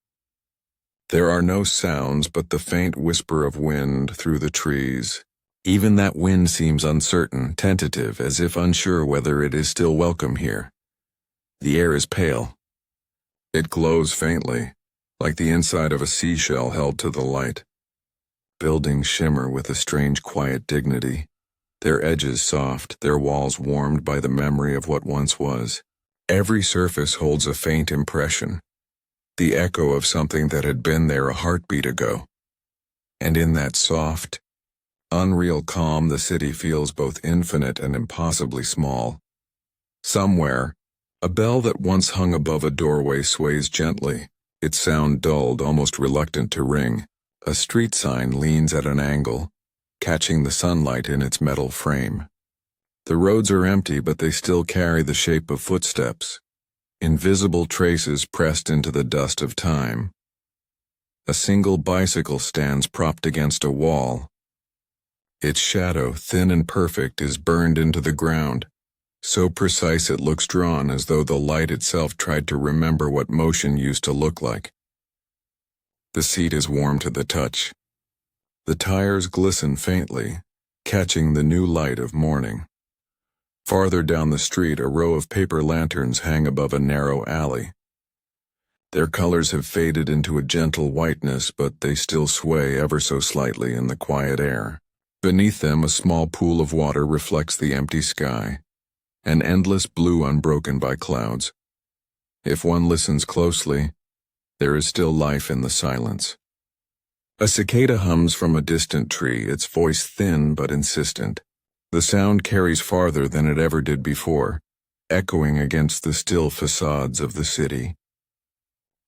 There are no sounds but the faint whisper of wind through the trees. Even that wind seems uncertain, tentative, as if unsure whether it is still welcome here. The air is pale. It glows faintly, like the inside of a seashell held to the light. Buildings shimmer with a strange quiet dignity, their edges soft, their walls warmed by the memory of what once was. Every surface holds a faint impression, the echo of something that had been there a heartbeat ago. And in that soft, unreal calm, the city feels both infinite and impossibly small. Somewhere, a bell that once hung above a doorway sways gently, its sound dulled, almost reluctant to ring. A street sign leans at an angle, catching the sunlight in its metal frame. The roads are empty, but they still carry the shape of footsteps, invisible traces pressed into the dust of time. A single bicycle stands propped against a wall. Its shadow, thin and perfect, is burned into the ground, so precise it looks drawn, as though the light itself tried to remember what motion used to look like. The seat is warm to the touch. The tires glisten faintly, catching the new light of morning. Farther down the street, a row of paper lanterns hang above a narrow alley. Their colors have faded into a gentle whiteness, but they still sway ever so slightly in the quiet air. Beneath them, a small pool of water reflects the empty sky, an endless blue unbroken by clouds. If one listens closely, there is still life in the silence. A cicada hums from a distant tree, its voice thin but insistent. The sound carries farther than it ever did before, echoing against the still facades of the city.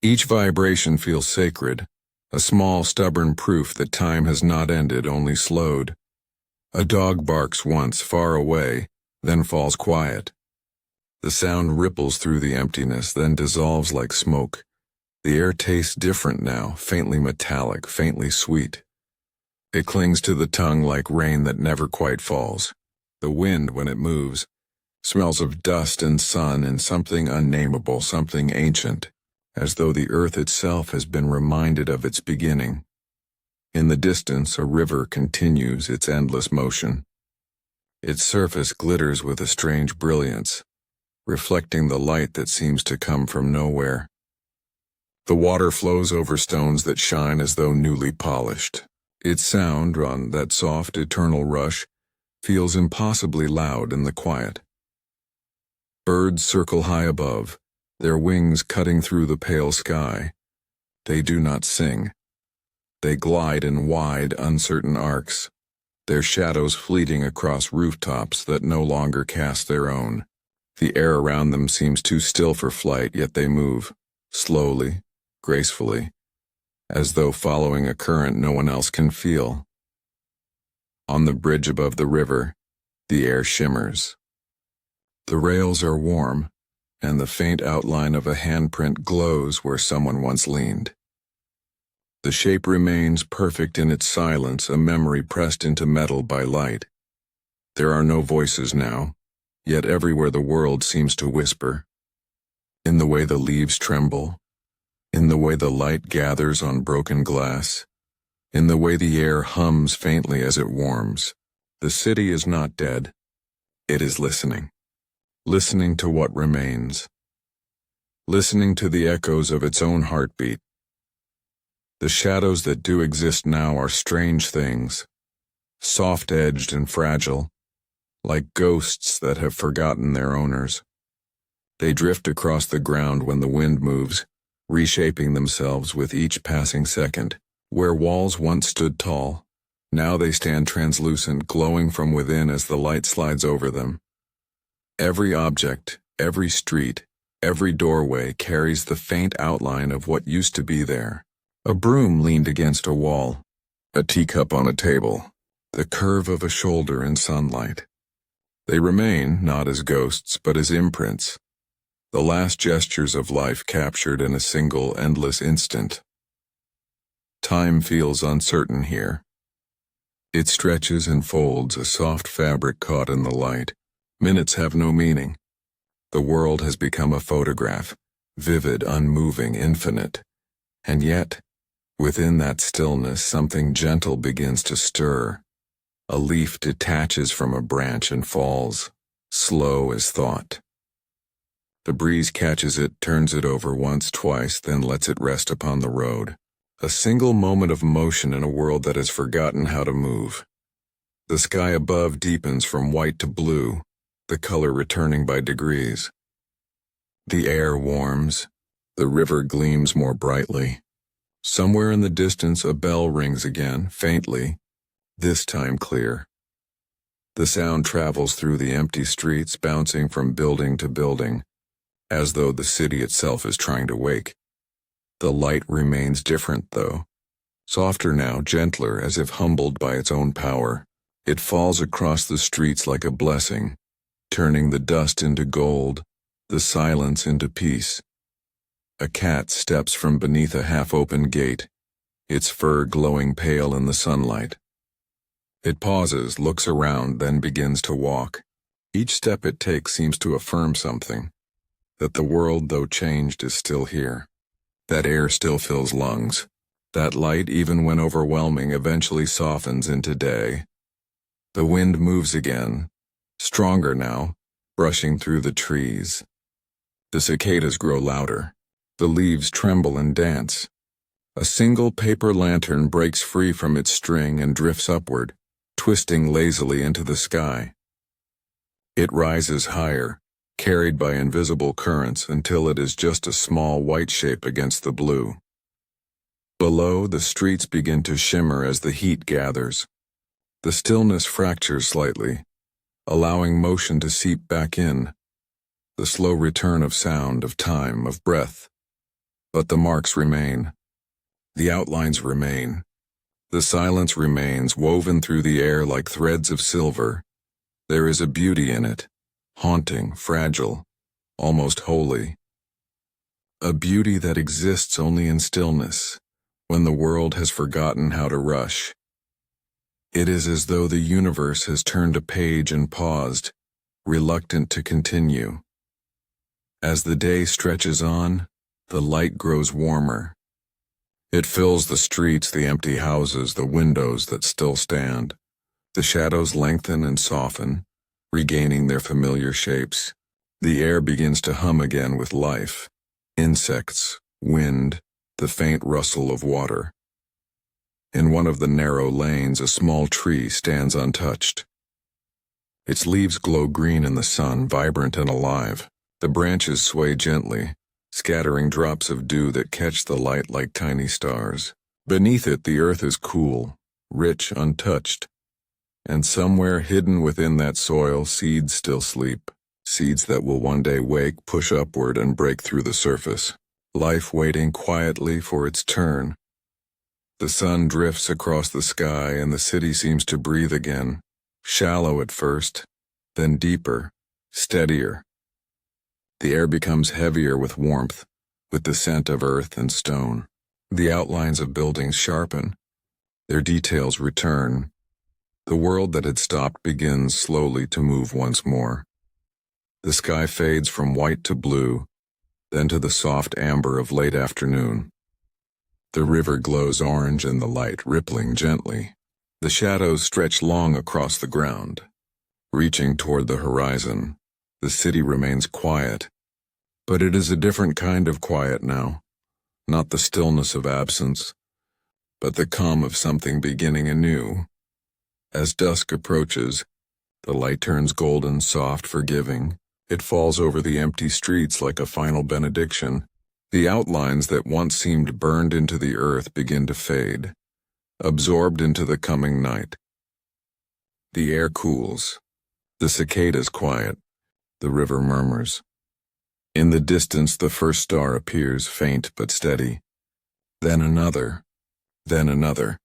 Each vibration feels sacred, a small, stubborn proof that time has not ended, only slowed. A dog barks once, far away, then falls quiet. The sound ripples through the emptiness, then dissolves like smoke. The air tastes different now, faintly metallic, faintly sweet. It clings to the tongue like rain that never quite falls. The wind, when it moves, smells of dust and sun and something unnameable, something ancient, as though the earth itself has been reminded of its beginning. In the distance, a river continues its endless motion. Its surface glitters with a strange brilliance, reflecting the light that seems to come from nowhere. The water flows over stones that shine as though newly polished. Its sound, on that soft, eternal rush, feels impossibly loud in the quiet. Birds circle high above, their wings cutting through the pale sky. They do not sing. They glide in wide, uncertain arcs, their shadows fleeting across rooftops that no longer cast their own. The air around them seems too still for flight, yet they move, slowly, gracefully, as though following a current no one else can feel. On the bridge above the river, the air shimmers. The rails are warm, and the faint outline of a handprint glows where someone once leaned. The shape remains perfect in its silence, a memory pressed into metal by light. There are no voices now, yet everywhere the world seems to whisper. In the way the leaves tremble, in the way the light gathers on broken glass, in the way the air hums faintly as it warms, the city is not dead. It is listening. Listening to what remains. Listening to the echoes of its own heartbeat. The shadows that do exist now are strange things, soft-edged and fragile, like ghosts that have forgotten their owners. They drift across the ground when the wind moves, reshaping themselves with each passing second. Where walls once stood tall, now they stand translucent, glowing from within as the light slides over them. Every object, every street, every doorway carries the faint outline of what used to be there. A broom leaned against a wall, a teacup on a table, the curve of a shoulder in sunlight. They remain not as ghosts but as imprints, the last gestures of life captured in a single endless instant. Time feels uncertain here. It stretches and folds, a soft fabric caught in the light. Minutes have no meaning. The world has become a photograph, vivid, unmoving, infinite. And yet, within that stillness, something gentle begins to stir. A leaf detaches from a branch and falls, slow as thought. The breeze catches it, turns it over once, twice, then lets it rest upon the road. A single moment of motion in a world that has forgotten how to move. The sky above deepens from white to blue, the color returning by degrees. The air warms, the river gleams more brightly. Somewhere in the distance a bell rings again, faintly, this time clear. The sound travels through the empty streets, bouncing from building to building, as though the city itself is trying to wake. The light remains different, though. Softer now, gentler, as if humbled by its own power. It falls across the streets like a blessing, turning the dust into gold, the silence into peace. A cat steps from beneath a half-open gate, its fur glowing pale in the sunlight. It pauses, looks around, then begins to walk. Each step it takes seems to affirm something, that the world, though changed, is still here. That air still fills lungs. That light, even when overwhelming, eventually softens into day. The wind moves again, stronger now, brushing through the trees. The cicadas grow louder. The leaves tremble and dance. A single paper lantern breaks free from its string and drifts upward, twisting lazily into the sky. It rises higher, carried by invisible currents until it is just a small white shape against the blue. Below, the streets begin to shimmer as the heat gathers. The stillness fractures slightly, allowing motion to seep back in. The slow return of sound, of time, of breath. But the marks remain. The outlines remain. The silence remains, woven through the air like threads of silver. There is a beauty in it, haunting, fragile, almost holy. A beauty that exists only in stillness, when the world has forgotten how to rush. It is as though the universe has turned a page and paused, reluctant to continue. As the day stretches on, the light grows warmer. It fills the streets, the empty houses, the windows that still stand. The shadows lengthen and soften, regaining their familiar shapes. The air begins to hum again with life. Insects, wind, the faint rustle of water. In one of the narrow lanes, a small tree stands untouched. Its leaves glow green in the sun, vibrant and alive. The branches sway gently, scattering drops of dew that catch the light like tiny stars. Beneath it, the earth is cool, rich, untouched. And somewhere hidden within that soil, seeds still sleep. Seeds that will one day wake, push upward, and break through the surface. Life waiting quietly for its turn. The sun drifts across the sky and the city seems to breathe again. Shallow at first, then deeper, steadier. The air becomes heavier with warmth, with the scent of earth and stone. The outlines of buildings sharpen. Their details return. The world that had stopped begins slowly to move once more. The sky fades from white to blue, then to the soft amber of late afternoon. The river glows orange in the light, rippling gently. The shadows stretch long across the ground. Reaching toward the horizon, the city remains quiet. But it is a different kind of quiet now. Not the stillness of absence, but the calm of something beginning anew. As dusk approaches, the light turns golden, soft, forgiving. It falls over the empty streets like a final benediction. The outlines that once seemed burned into the earth begin to fade, absorbed into the coming night. The air cools. The cicadas quiet. The river murmurs. In the distance, the first star appears, faint but steady. Then another. Then another.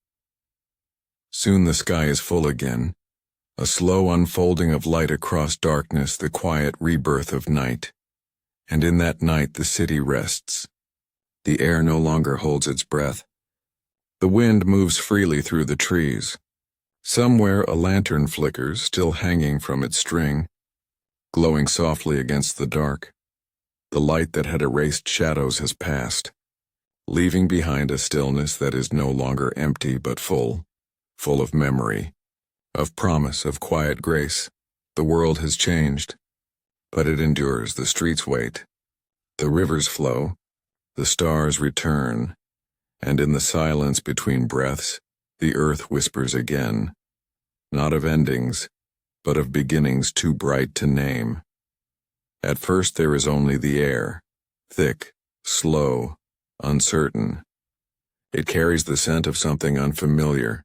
Soon the sky is full again. A slow unfolding of light across darkness, the quiet rebirth of night. And in that night the city rests. The air no longer holds its breath. The wind moves freely through the trees. Somewhere a lantern flickers, still hanging from its string, glowing softly against the dark. The light that had erased shadows has passed, leaving behind a stillness that is no longer empty but full of memory, of promise, of quiet grace. The world has changed, but it endures. The streets wait. The rivers flow. The stars return. And in the silence between breaths, the earth whispers again, not of endings, but of beginnings too bright to name. At first there is only the air, thick, slow, uncertain. It carries the scent of something unfamiliar,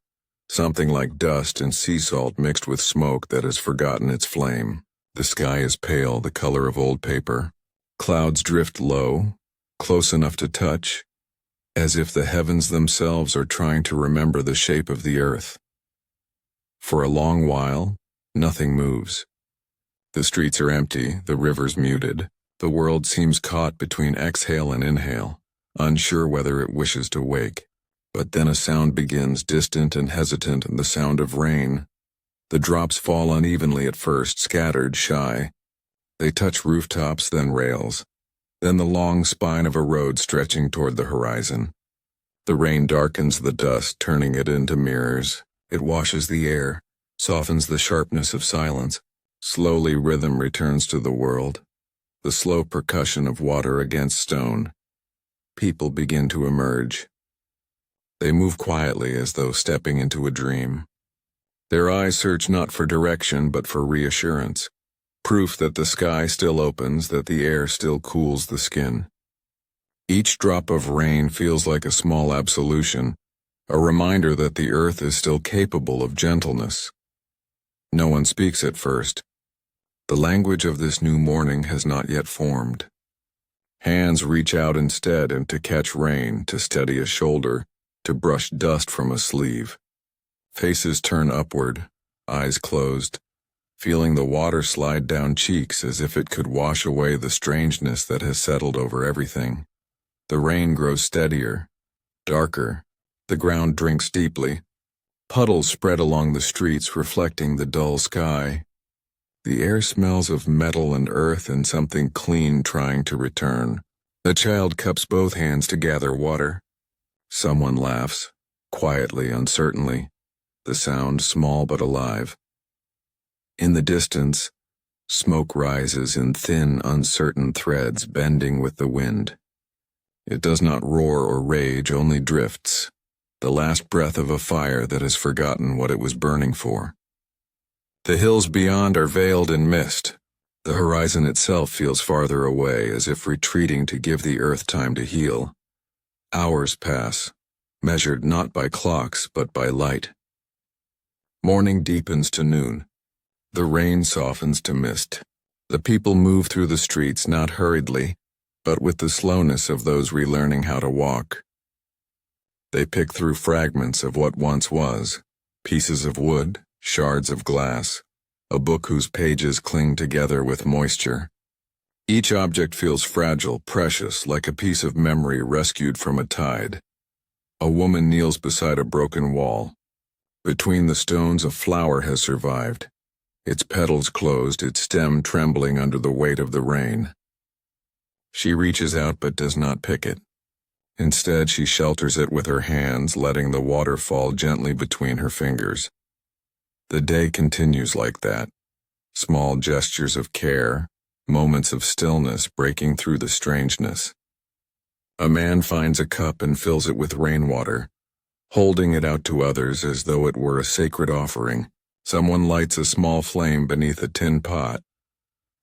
something like dust and sea salt mixed with smoke that has forgotten its flame. The sky is pale, the color of old paper. Clouds drift low, close enough to touch, as if the heavens themselves are trying to remember the shape of the earth. For a long while, nothing moves. The streets are empty, the rivers muted. The world seems caught between exhale and inhale, unsure whether it wishes to wake. But then a sound begins, distant and hesitant, the sound of rain. The drops fall unevenly at first, scattered, shy. They touch rooftops, then rails, then the long spine of a road stretching toward the horizon. The rain darkens the dust, turning it into mirrors. It washes the air, softens the sharpness of silence. Slowly rhythm returns to the world, the slow percussion of water against stone. People begin to emerge. They move quietly as though stepping into a dream. Their eyes search not for direction but for reassurance, proof that the sky still opens, that the air still cools the skin. Each drop of rain feels like a small absolution, a reminder that the earth is still capable of gentleness. No one speaks at first. The language of this new morning has not yet formed. Hands reach out instead, and to catch rain, to steady a shoulder, to brush dust from a sleeve. Faces turn upward, eyes closed, feeling the water slide down cheeks as if it could wash away the strangeness that has settled over everything. The rain grows steadier, darker. The ground drinks deeply. Puddles spread along the streets, reflecting the dull sky. The air smells of metal and earth and something clean trying to return. The child cups both hands to gather water. Someone laughs, quietly, uncertainly, the sound small but alive. In the distance, Smoke rises in thin, uncertain threads bending with the wind. It does not roar or rage, only drifts, the last breath of a fire that has forgotten what it was burning for. The hills beyond are veiled in mist. The horizon itself feels farther away, as if retreating to give the earth time to heal. Hours pass, measured not by clocks but by light. Morning deepens to noon. The rain softens to mist. The people move through the streets not hurriedly, but with the slowness of those relearning how to walk. They pick through fragments of what once was, pieces of wood, shards of glass, a book whose pages cling together with moisture. Each object feels fragile, precious, like a piece of memory rescued from a tide. A woman kneels beside a broken wall. Between the stones, a flower has survived, its petals closed, its stem trembling under the weight of the rain. She reaches out but does not pick it. Instead, she shelters it with her hands, letting the water fall gently between her fingers. The day continues like that. Small gestures of care, moments of stillness breaking through the strangeness. A man finds a cup and fills it with rainwater, holding it out to others as though it were a sacred offering. Someone lights a small flame beneath a tin pot,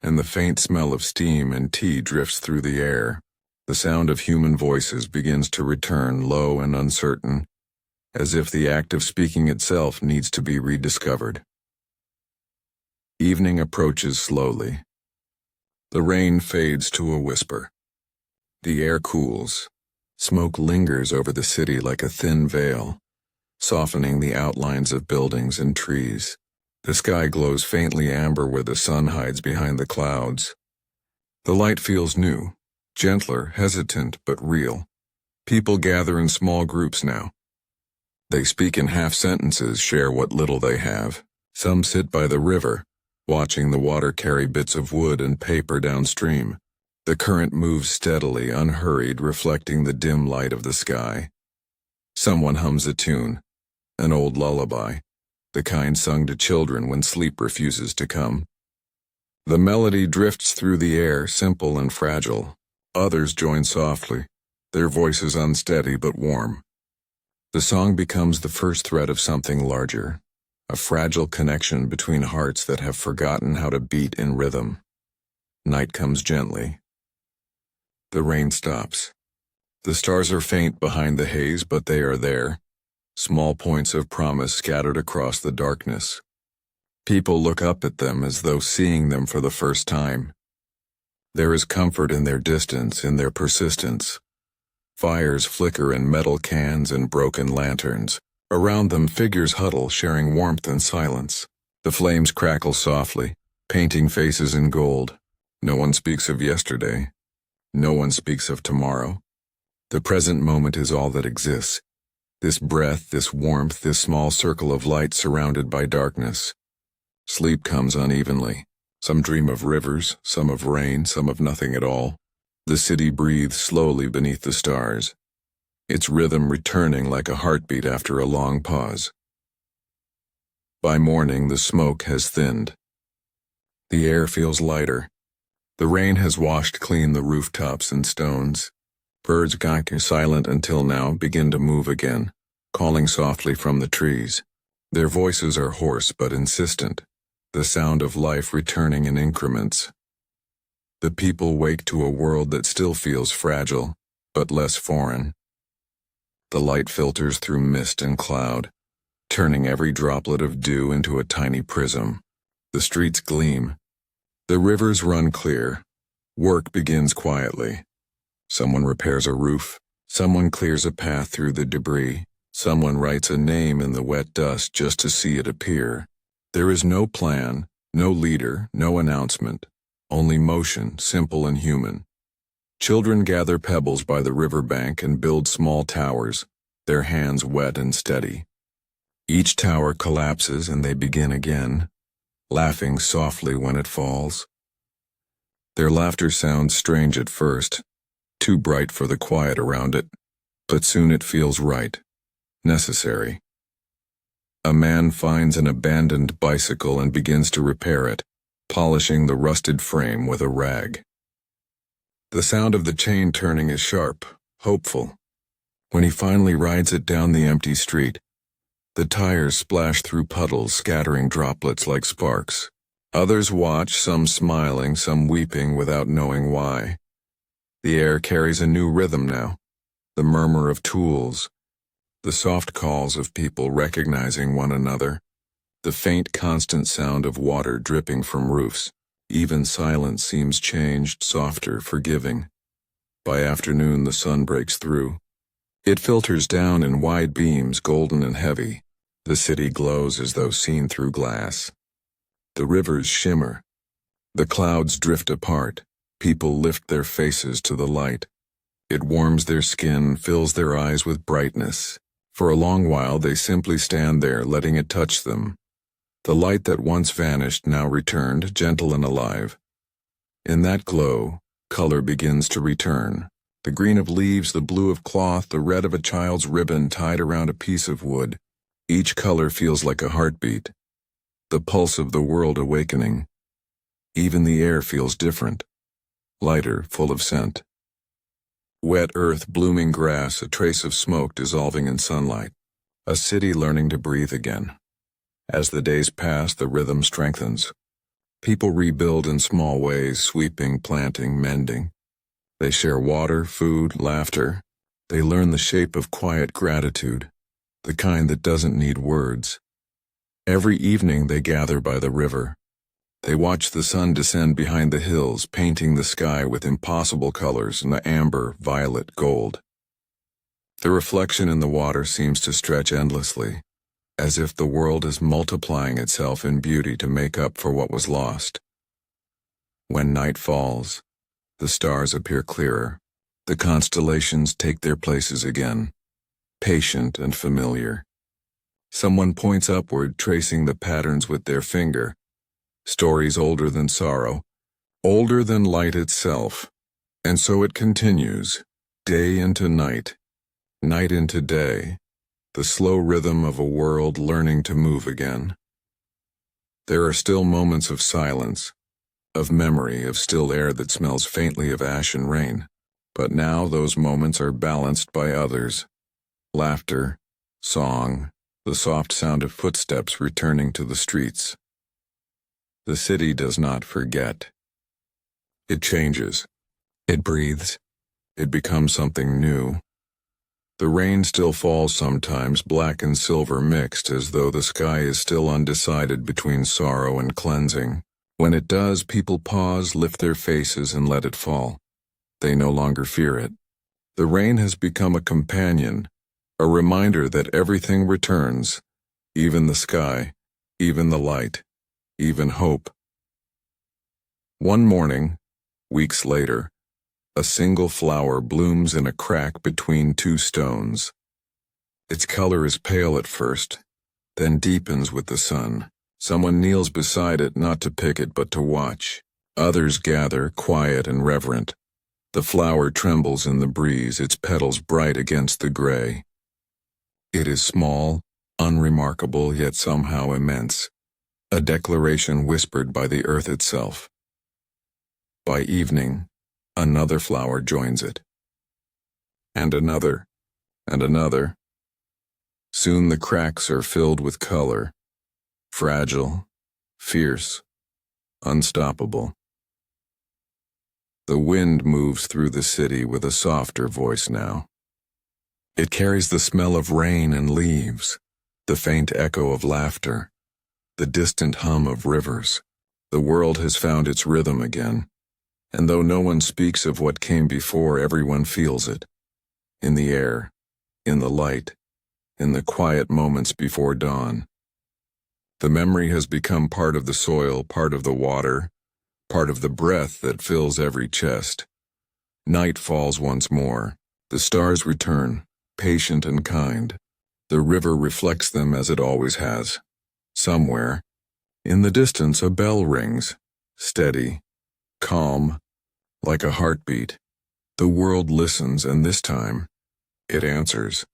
and the faint smell of steam and tea drifts through the air. The sound of human voices begins to return, low and uncertain, as if the act of speaking itself needs to be rediscovered. Evening approaches slowly. The rain fades to a whisper. The air cools. Smoke lingers over the city like a thin veil, softening the outlines of buildings and trees. The sky glows faintly amber where the sun hides behind the clouds. The light feels new, gentler, hesitant, but real. People gather in small groups now. They speak in half sentences, share what little they have. Some sit by the river, watching the water carry bits of wood and paper downstream. The current moves steadily, unhurried, reflecting the dim light of the sky. Someone hums a tune, an old lullaby, the kind sung to children when sleep refuses to come. The melody drifts through the air, simple and fragile. Others join softly, their voices unsteady but warm. The song becomes the first thread of something larger, a fragile connection between hearts that have forgotten how to beat in rhythm. Night comes gently. The rain stops. The stars are faint behind the haze, but they are there, small points of promise scattered across the darkness. People look up at them as though seeing them for the first time. There is comfort in their distance, in their persistence. Fires flicker in metal cans and broken lanterns. Around them, figures huddle, sharing warmth and silence. The flames crackle softly, painting faces in gold. No one speaks of yesterday. No one speaks of tomorrow. The present moment is all that exists. This breath, this warmth, this small circle of light surrounded by darkness. Sleep comes unevenly. Some dream of rivers, some of rain, some of nothing at all. The city breathes slowly beneath the stars, its rhythm returning like a heartbeat after a long pause. By morning, the smoke has thinned. The air feels lighter. The rain has washed clean the rooftops and stones. Birds, silent until now, begin to move again, calling softly from the trees. Their voices are hoarse but insistent, the sound of life returning in increments. The people wake to a world that still feels fragile, but less foreign. The light filters through mist and cloud, turning every droplet of dew into a tiny prism. The streets gleam. The rivers run clear. Work begins quietly. Someone repairs a roof. Someone clears a path through the debris. Someone writes a name in the wet dust just to see it appear. There is no plan, no leader, no announcement. Only motion, simple and human. Children gather pebbles by the riverbank and build small towers, their hands wet and steady. Each tower collapses and they begin again, laughing softly when it falls. Their laughter sounds strange at first, too bright for the quiet around it, but soon it feels right, necessary. A man finds an abandoned bicycle and begins to repair it, polishing the rusted frame with a rag. The sound of the chain turning is sharp, hopeful. When he finally rides it down the empty street, the tires splash through puddles, scattering droplets like sparks. Others watch, some smiling, some weeping without knowing why. The air carries a new rhythm now, the murmur of tools, the soft calls of people recognizing one another, the faint constant sound of water dripping from roofs. Even silence seems changed, softer, forgiving. By afternoon the sun breaks through. It filters down in wide beams, golden and heavy. The city glows as though seen through glass. The rivers shimmer. The clouds drift apart. People lift their faces to the light. It warms their skin, fills their eyes with brightness. For a long while they simply stand there, letting it touch them. The light that once vanished now returned, gentle and alive. In that glow, color begins to return. The green of leaves, the blue of cloth, the red of a child's ribbon tied around a piece of wood. Each color feels like a heartbeat, the pulse of the world awakening. Even the air feels different, lighter, full of scent. Wet earth, blooming grass, a trace of smoke dissolving in sunlight. A city learning to breathe again. As the days pass, the rhythm strengthens. People rebuild in small ways, sweeping, planting, mending. They share water, food, laughter. They learn the shape of quiet gratitude, the kind that doesn't need words. Every evening they gather by the river. They watch the sun descend behind the hills, painting the sky with impossible colors, amber, violet, gold. The reflection in the water seems to stretch endlessly, as if the world is multiplying itself in beauty to make up for what was lost. When night falls, the stars appear clearer. The constellations take their places again, patient and familiar. Someone points upward, tracing the patterns with their finger. Stories older than sorrow, older than light itself. And so it continues, day into night, night into day, the slow rhythm of a world learning to move again. There are still moments of silence, of memory, of still air that smells faintly of ash and rain. But now those moments are balanced by others. Laughter, song, the soft sound of footsteps returning to the streets. The city does not forget. It changes. It breathes. It becomes something new. The rain still falls sometimes, black and silver mixed, as though the sky is still undecided between sorrow and cleansing. When it does, people pause, lift their faces, and let it fall. They no longer fear it. The rain has become a companion, a reminder that everything returns, even the sky, even the light, even hope. One morning, weeks later, a single flower blooms in a crack between two stones. Its color is pale at first, then deepens with the sun. Someone kneels beside it, not to pick it but to watch. Others gather, quiet and reverent. The flower trembles in the breeze, its petals bright against the gray. It is small, unremarkable, yet somehow immense. A declaration whispered by the earth itself. By evening, another flower joins it. And another, and another. Soon the cracks are filled with color, fragile, fierce, unstoppable. The wind moves through the city with a softer voice now. It carries the smell of rain and leaves, the faint echo of laughter, the distant hum of rivers. The world has found its rhythm again. And though no one speaks of what came before, everyone feels it. In the air, in the light, in the quiet moments before dawn. The memory has become part of the soil, part of the water, part of the breath that fills every chest. Night falls once more. The stars return, patient and kind. The river reflects them as it always has. Somewhere, in the distance, a bell rings, steady, calm, like a heartbeat. The world listens, and this time, it answers.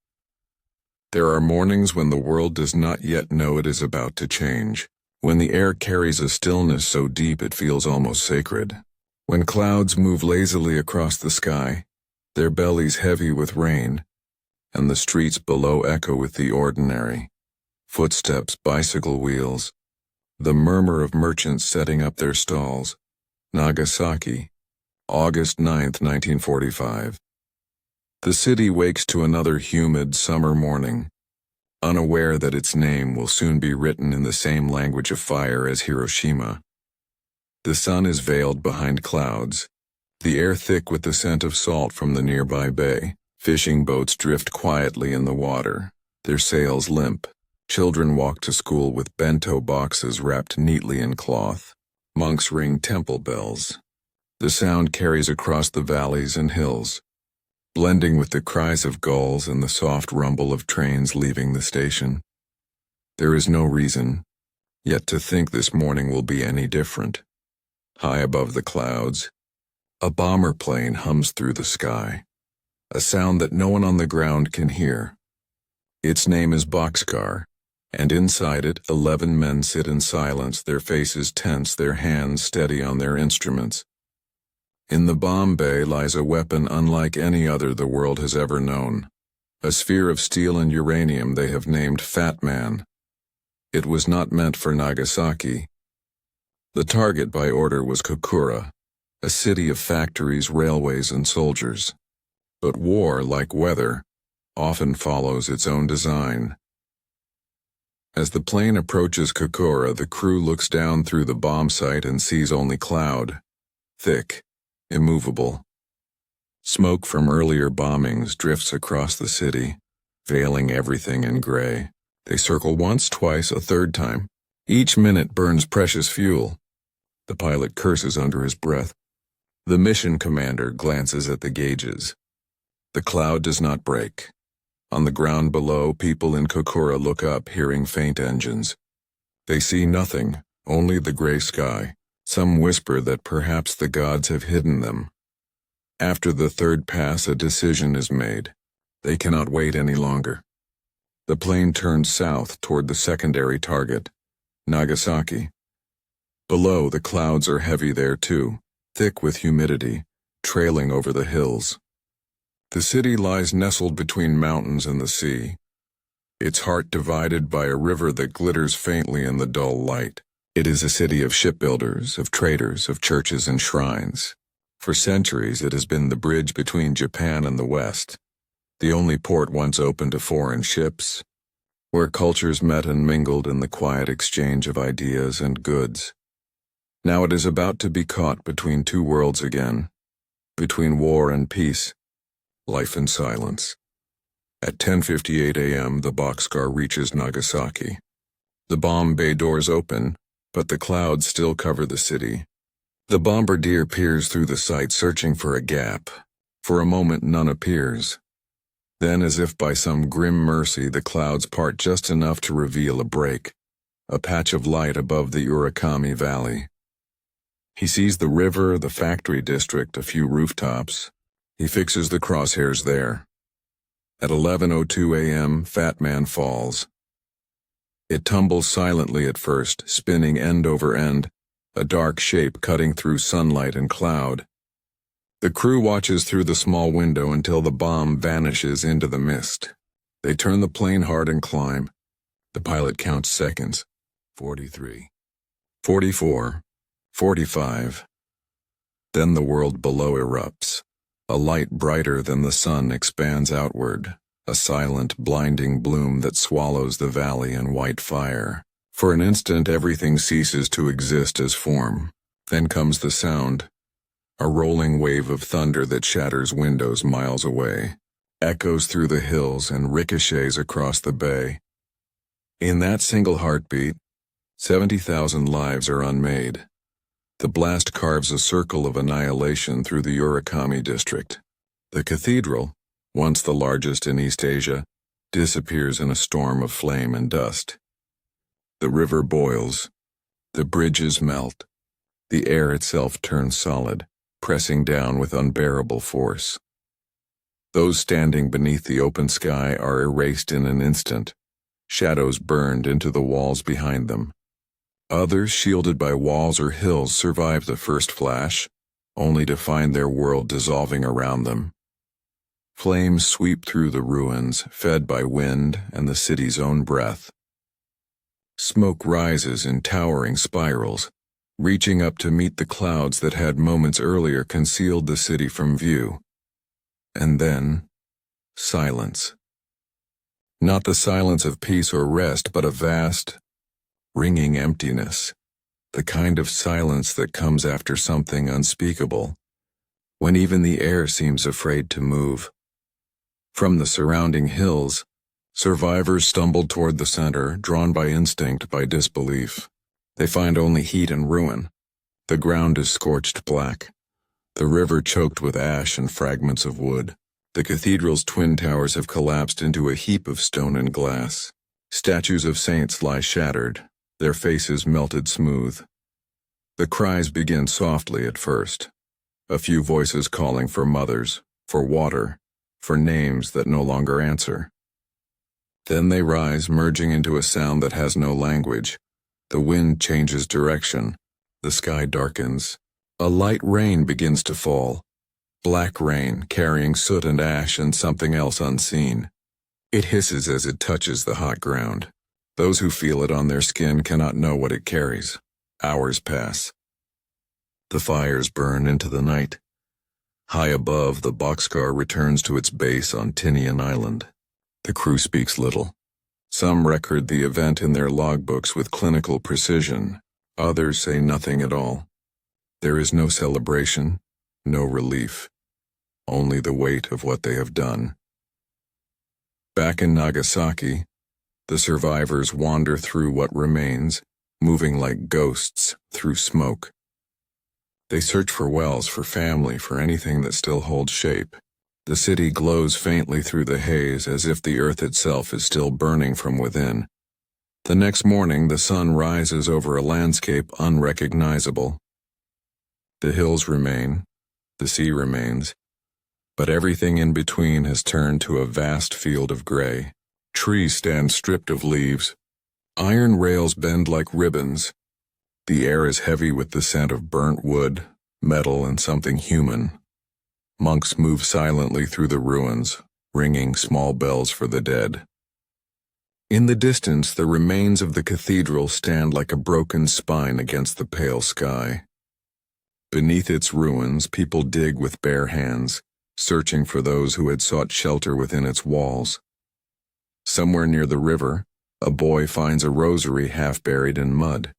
There are mornings when the world does not yet know it is about to change. when the air carries a stillness so deep it feels almost sacred. When clouds move lazily across the sky, their bellies heavy with rain, and the streets below echo with the ordinary. Footsteps, bicycle wheels, the murmur of merchants setting up their stalls. Nagasaki, August 9, 1945. The city wakes to another humid summer morning, unaware that its name will soon be written in the same language of fire as Hiroshima. The sun is veiled behind clouds, the air thick with the scent of salt from the nearby bay. Fishing boats drift quietly in the water, their sails limp. Children walk to school with bento boxes wrapped neatly in cloth. Monks ring temple bells. The sound carries across the valleys and hills, blending with the cries of gulls and the soft rumble of trains leaving the station. There is no reason, yet to think this morning will be any different. High above the clouds, a bomber plane hums through the sky, a sound that no one on the ground can hear. Its name is Boxcar, and inside it 11 men sit in silence, their faces tense, their hands steady on their instruments. In the bomb bay lies a weapon unlike any other the world has ever known, a sphere of steel and uranium they have named Fat Man. It was not meant for Nagasaki. The target by order was Kokura, a city of factories, railways, and soldiers. But war, like weather, often follows its own design. As the plane approaches Kokura, the crew looks down through the bomb sight and sees only cloud, thick, immovable. Smoke from earlier bombings drifts across the city, veiling everything in gray. They circle once, twice, a third time. Each minute burns precious fuel. The pilot curses under his breath. The mission commander glances at the gauges. The cloud does not break. On the ground below, people in Kokura look up, hearing faint engines. They see nothing, only the gray sky. Some whisper that perhaps the gods have hidden them. After the third pass, a decision is made. They cannot wait any longer. The plane turns south toward the secondary target, Nagasaki. Below, the clouds are heavy there too, thick with humidity, trailing over the hills. The city lies nestled between mountains and the sea, its heart divided by a river that glitters faintly in the dull light. It is a city of shipbuilders, of traders, of churches and shrines. For centuries it has been the bridge between Japan and the West, the only port once open to foreign ships, where cultures met and mingled in the quiet exchange of ideas and goods. Now it is about to be caught between two worlds again, between war and peace, life and silence. At 10:58 a.m. the boxcar reaches Nagasaki. The bomb bay doors open, but the clouds still cover the city. The bombardier peers through the sight, searching for a gap. For a moment none appears. Then, as if by some grim mercy, the clouds part just enough to reveal a break, a patch of light above the Urakami Valley. He sees the river, the factory district, a few rooftops. He fixes the crosshairs there. At 11:02 a.m., Fat Man falls. It tumbles silently at first, spinning end over end, a dark shape cutting through sunlight and cloud. The crew watches through the small window until the bomb vanishes into the mist. They turn the plane hard and climb. The pilot counts seconds. 43. 44. 45. Then the world below erupts. A light brighter than the sun expands outward, a silent, blinding bloom that swallows the valley in white fire. For an instant everything ceases to exist as form. Then comes the sound, a rolling wave of thunder that shatters windows miles away, echoes through the hills and ricochets across the bay. In that single heartbeat, 70,000 lives are unmade. The blast carves a circle of annihilation through the Urakami district. The cathedral, once the largest in East Asia, disappears in a storm of flame and dust. The river boils, the bridges melt, the air itself turns solid, pressing down with unbearable force. Those standing beneath the open sky are erased in an instant, shadows burned into the walls behind them. Others, shielded by walls or hills, survive the first flash, only to find their world dissolving around them. Flames sweep through the ruins, fed by wind and the city's own breath. Smoke rises in towering spirals, reaching up to meet the clouds that had moments earlier concealed the city from view. And then, silence. Not the silence of peace or rest, but a vast, ringing emptiness, the kind of silence that comes after something unspeakable, when even the air seems afraid to move. From the surrounding hills, survivors stumbled toward the center, drawn by instinct, by disbelief. They find only heat and ruin. The ground is scorched black, the river choked with ash and fragments of wood. The cathedral's twin towers have collapsed into a heap of stone and glass. Statues of saints lie shattered, their faces melted smooth. The cries begin softly at first, a few voices calling for mothers, for water, for names that no longer answer. Then they rise, merging into a sound that has no language. The wind changes direction, the sky darkens. A light rain begins to fall. Black rain, carrying soot and ash and something else unseen. It hisses as it touches the hot ground. Those who feel it on their skin cannot know what it carries. Hours pass. The fires burn into the night. High above, the boxcar returns to its base on Tinian Island. The crew speaks little. Some record the event in their logbooks with clinical precision. Others say nothing at all. There is no celebration, no relief, only the weight of what they have done. Back in Nagasaki, the survivors wander through what remains, moving like ghosts through smoke. They search for wells, for family, for anything that still holds shape. The city glows faintly through the haze, as if the earth itself is still burning from within. The next morning, the sun rises over a landscape unrecognizable. The hills remain, the sea remains, but everything in between has turned to a vast field of gray. Trees stand stripped of leaves. Iron rails bend like ribbons. The air is heavy with the scent of burnt wood, metal, and something human. Monks move silently through the ruins, ringing small bells for the dead. In the distance, the remains of the cathedral stand like a broken spine against the pale sky. Beneath its ruins, people dig with bare hands, searching for those who had sought shelter within its walls. Somewhere near the river, a boy finds a rosary half buried in mud.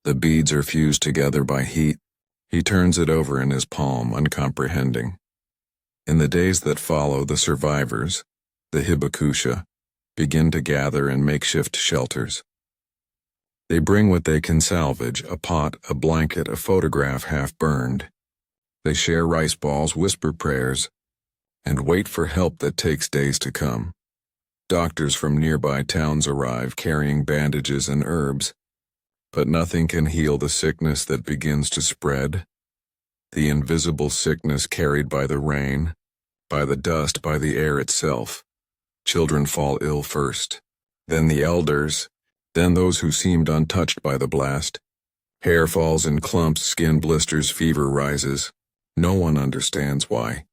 The beads are fused together by heat. He turns it over in his palm, uncomprehending. In the days that follow, the survivors, the hibakusha, begin to gather in makeshift shelters. They bring what they can salvage, a pot, a blanket, a photograph half burned. They share rice balls, whisper prayers, and wait for help that takes days to come. Doctors from nearby towns arrive, carrying bandages and herbs, but nothing can heal the sickness that begins to spread. The invisible sickness carried by the rain, by the dust, by the air itself. Children fall ill first, then the elders, then those who seemed untouched by the blast. Hair falls in clumps, skin blisters, fever rises. No one understands why.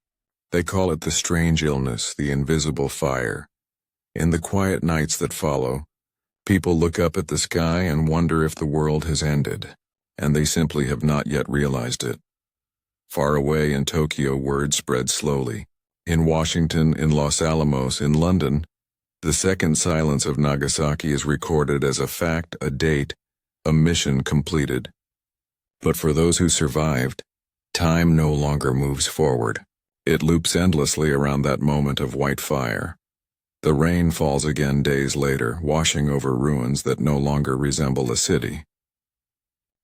They call it the strange illness, the invisible fire. In the quiet nights that follow, people look up at the sky and wonder if the world has ended, and they simply have not yet realized it. Far away in Tokyo, word spread slowly. In Washington, in Los Alamos, in London, the second silence of Nagasaki is recorded as a fact, a date, a mission completed. But for those who survived, time no longer moves forward. It loops endlessly around that moment of white fire. The rain falls again days later, washing over ruins that no longer resemble a city.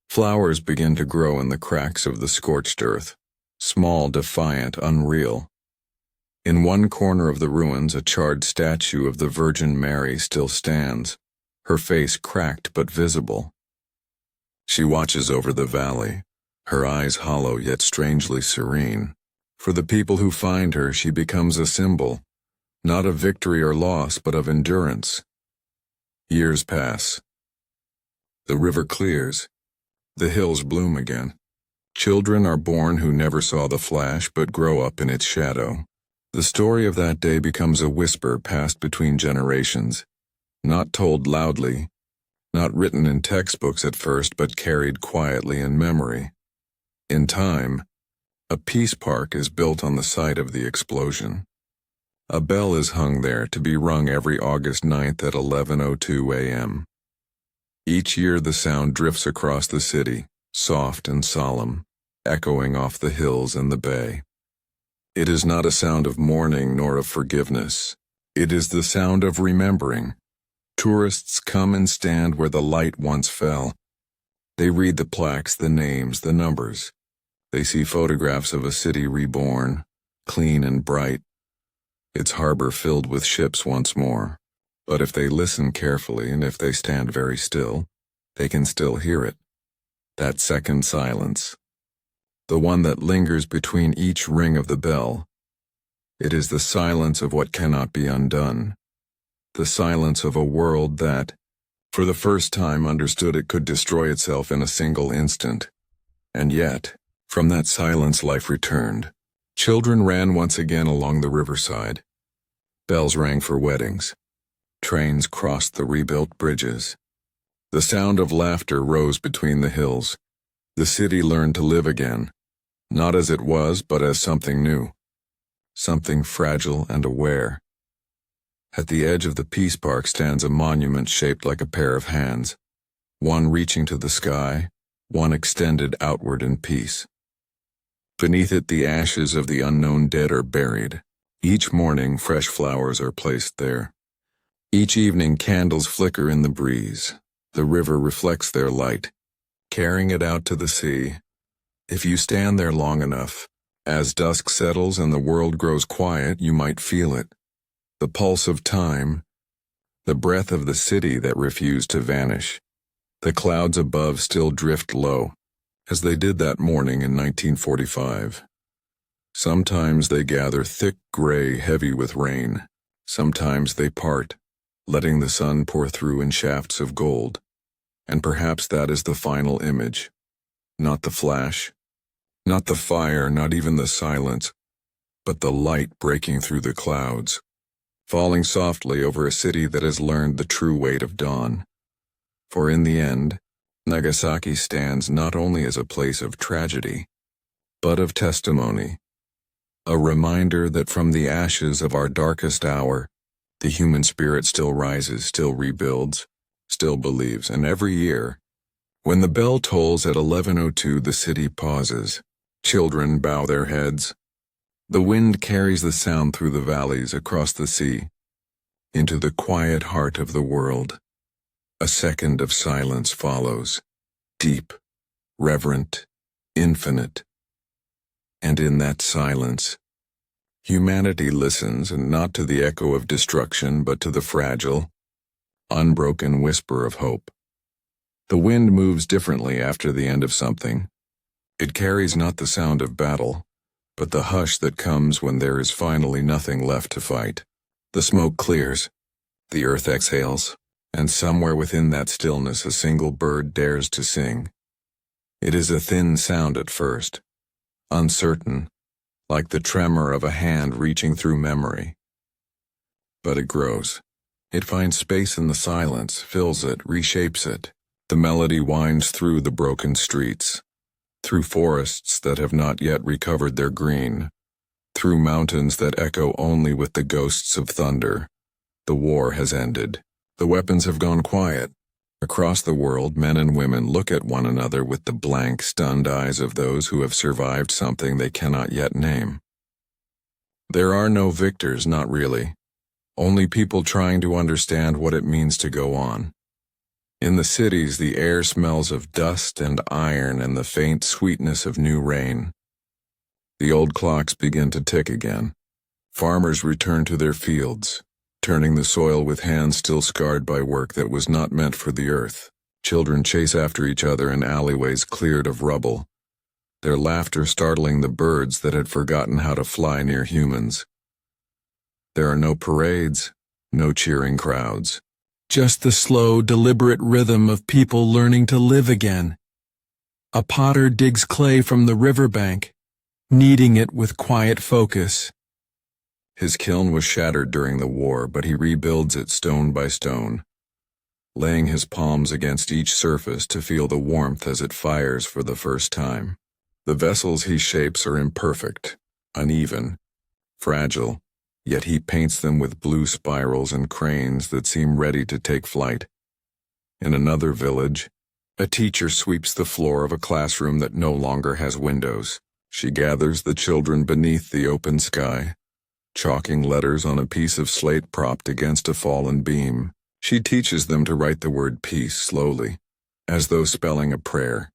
Flowers begin to grow in the cracks of the scorched earth, small, defiant, unreal. In one corner of the ruins, a charred statue of the Virgin Mary still stands, her face cracked but visible. She watches over the valley, her eyes hollow yet strangely serene. For the people who find her, she becomes a symbol, not of victory or loss, but of endurance. Years pass. The river clears. The hills bloom again. Children are born who never saw the flash but grow up in its shadow. The story of that day becomes a whisper passed between generations, not told loudly, not written in textbooks at first but carried quietly in memory. In time, a peace park is built on the site of the explosion. A bell is hung there to be rung every August 9th at 11:02 a.m. Each year the sound drifts across the city, soft and solemn, echoing off the hills and the bay. It is not a sound of mourning nor of forgiveness. It is the sound of remembering. Tourists come and stand where the light once fell. They read the plaques, the names, the numbers. They see photographs of a city reborn, clean and bright, its harbor filled with ships once more. But if they listen carefully and if they stand very still, they can still hear it. That second silence. The one that lingers between each ring of the bell. It is the silence of what cannot be undone. The silence of a world that, for the first time, understood it could destroy itself in a single instant. And yet, from that silence life returned. Children ran once again along the riverside. Bells rang for weddings. Trains crossed the rebuilt bridges. The sound of laughter rose between the hills. The city learned to live again, not as it was, but as something new, something fragile and aware. At the edge of the Peace Park stands a monument shaped like a pair of hands, one reaching to the sky, one extended outward in peace. Beneath it, the ashes of the unknown dead are buried. Each morning, fresh flowers are placed there. Each evening, candles flicker in the breeze. The river reflects their light, carrying it out to the sea. If you stand there long enough, as dusk settles and the world grows quiet, you might feel it. The pulse of time, the breath of the city that refused to vanish. The clouds above still drift low, as they did that morning in 1945. Sometimes they gather thick gray, heavy with rain. Sometimes they part, letting the sun pour through in shafts of gold. And perhaps that is the final image. Not the flash, not the fire, not even the silence, but the light breaking through the clouds, falling softly over a city that has learned the true weight of dawn. For in the end, Nagasaki stands not only as a place of tragedy, but of testimony, a reminder that from the ashes of our darkest hour, the human spirit still rises, still rebuilds, still believes, and every year, when the bell tolls at 11:02, the city pauses. Children bow their heads. The wind carries the sound through the valleys, across the sea, into the quiet heart of the world. A second of silence follows, deep, reverent, infinite. And in that silence, humanity listens, and not to the echo of destruction, but to the fragile, unbroken whisper of hope. The wind moves differently after the end of something. It carries not the sound of battle, but the hush that comes when there is finally nothing left to fight. The smoke clears, the earth exhales, and somewhere within that stillness a single bird dares to sing. It is a thin sound at first, uncertain, like the tremor of a hand reaching through memory. But it grows. It finds space in the silence, fills it, reshapes it. The melody winds through the broken streets, through forests that have not yet recovered their green, through mountains that echo only with the ghosts of thunder. The war has ended. The weapons have gone quiet. Across the world, men and women look at one another with the blank, stunned eyes of those who have survived something they cannot yet name. There are no victors, not really. Only people trying to understand what it means to go on. In the cities, the air smells of dust and iron and the faint sweetness of new rain. The old clocks begin to tick again. Farmers return to their fields, turning the soil with hands still scarred by work that was not meant for the earth. Children chase after each other in alleyways cleared of rubble, their laughter startling the birds that had forgotten how to fly near humans. There are no parades, no cheering crowds. just the slow, deliberate rhythm of people learning to live again. A potter digs clay from the riverbank, kneading it with quiet focus. His kiln was shattered during the war, but he rebuilds it stone by stone, laying his palms against each surface to feel the warmth as it fires for the first time. The vessels he shapes are imperfect, uneven, fragile, yet he paints them with blue spirals and cranes that seem ready to take flight. In another village, a teacher sweeps the floor of a classroom that no longer has windows. She gathers the children beneath the open sky, chalking letters on a piece of slate propped against a fallen beam. She teaches them to write the word peace slowly, as though spelling a prayer.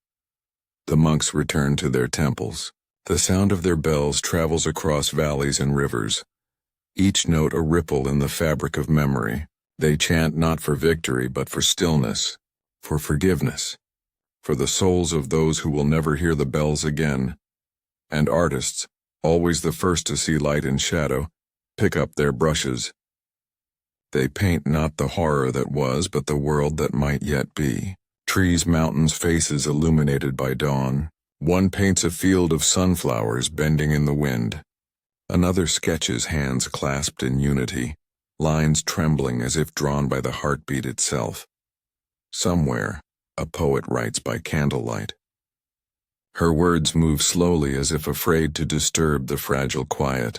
The monks return to their temples. The sound of their bells travels across valleys and rivers, each note a ripple in the fabric of memory. They chant not for victory, but for stillness, for forgiveness, for the souls of those who will never hear the bells again. And artists, always the first to see light and shadow, pick up their brushes. They paint not the horror that was, but the world that might yet be. Trees, mountains, faces illuminated by dawn. One paints a field of sunflowers bending in the wind. Another sketches hands clasped in unity, lines trembling as if drawn by the heartbeat itself. Somewhere, a poet writes by candlelight. Her words move slowly as if afraid to disturb the fragile quiet.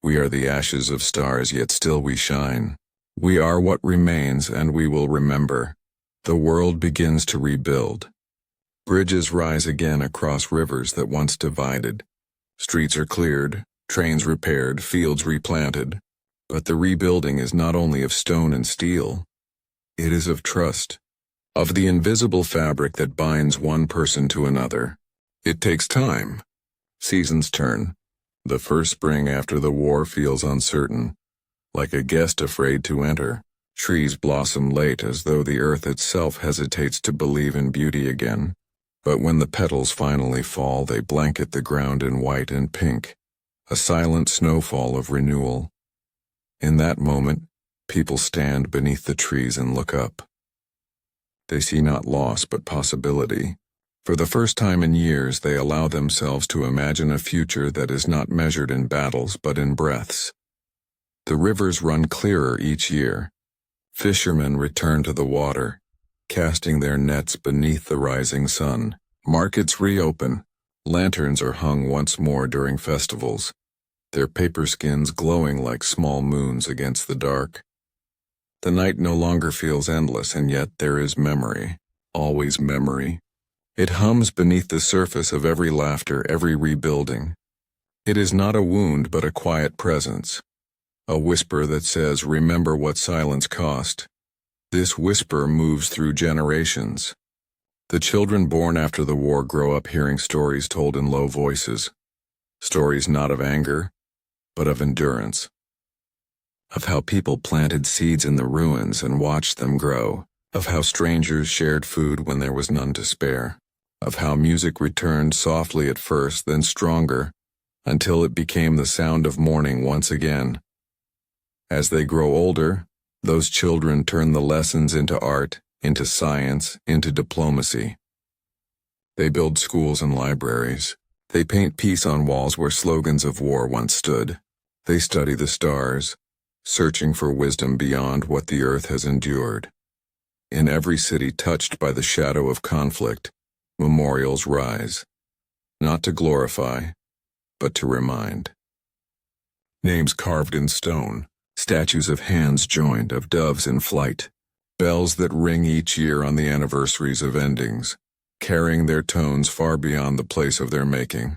We are the ashes of stars, yet still we shine. We are what remains, and we will remember. The world begins to rebuild. Bridges rise again across rivers that once divided. Streets are cleared, trains repaired, fields replanted. But the rebuilding is not only of stone and steel. It is of trust, of the invisible fabric that binds one person to another. It takes time. Seasons turn. The first spring after the war feels uncertain, like a guest afraid to enter. Trees blossom late as though the earth itself hesitates to believe in beauty again. But when the petals finally fall, they blanket the ground in white and pink, a silent snowfall of renewal. In that moment, people stand beneath the trees and look up. They see not loss but possibility. For the first time in years, they allow themselves to imagine a future that is not measured in battles but in breaths. The rivers run clearer each year. Fishermen return to the water, casting their nets beneath the rising sun. Markets reopen. Lanterns are hung once more during festivals, their paper skins glowing like small moons against the dark. The night no longer feels endless, and yet there is memory, always memory. It hums beneath the surface of every laughter, every rebuilding. It is not a wound but a quiet presence, a whisper that says, remember what silence cost. This whisper moves through generations. The children born after the war grow up hearing stories told in low voices, stories not of anger, but of endurance, of how people planted seeds in the ruins and watched them grow, of how strangers shared food when there was none to spare, of how music returned softly at first, then stronger, until it became the sound of morning once again. As they grow older, those children turn the lessons into art, into science, into diplomacy. They build schools and libraries. They paint peace on walls where slogans of war once stood. They study the stars, searching for wisdom beyond what the earth has endured. In every city touched by the shadow of conflict, memorials rise, not to glorify, but to remind. Names carved in stone, statues of hands joined, of doves in flight, bells that ring each year on the anniversaries of endings, carrying their tones far beyond the place of their making.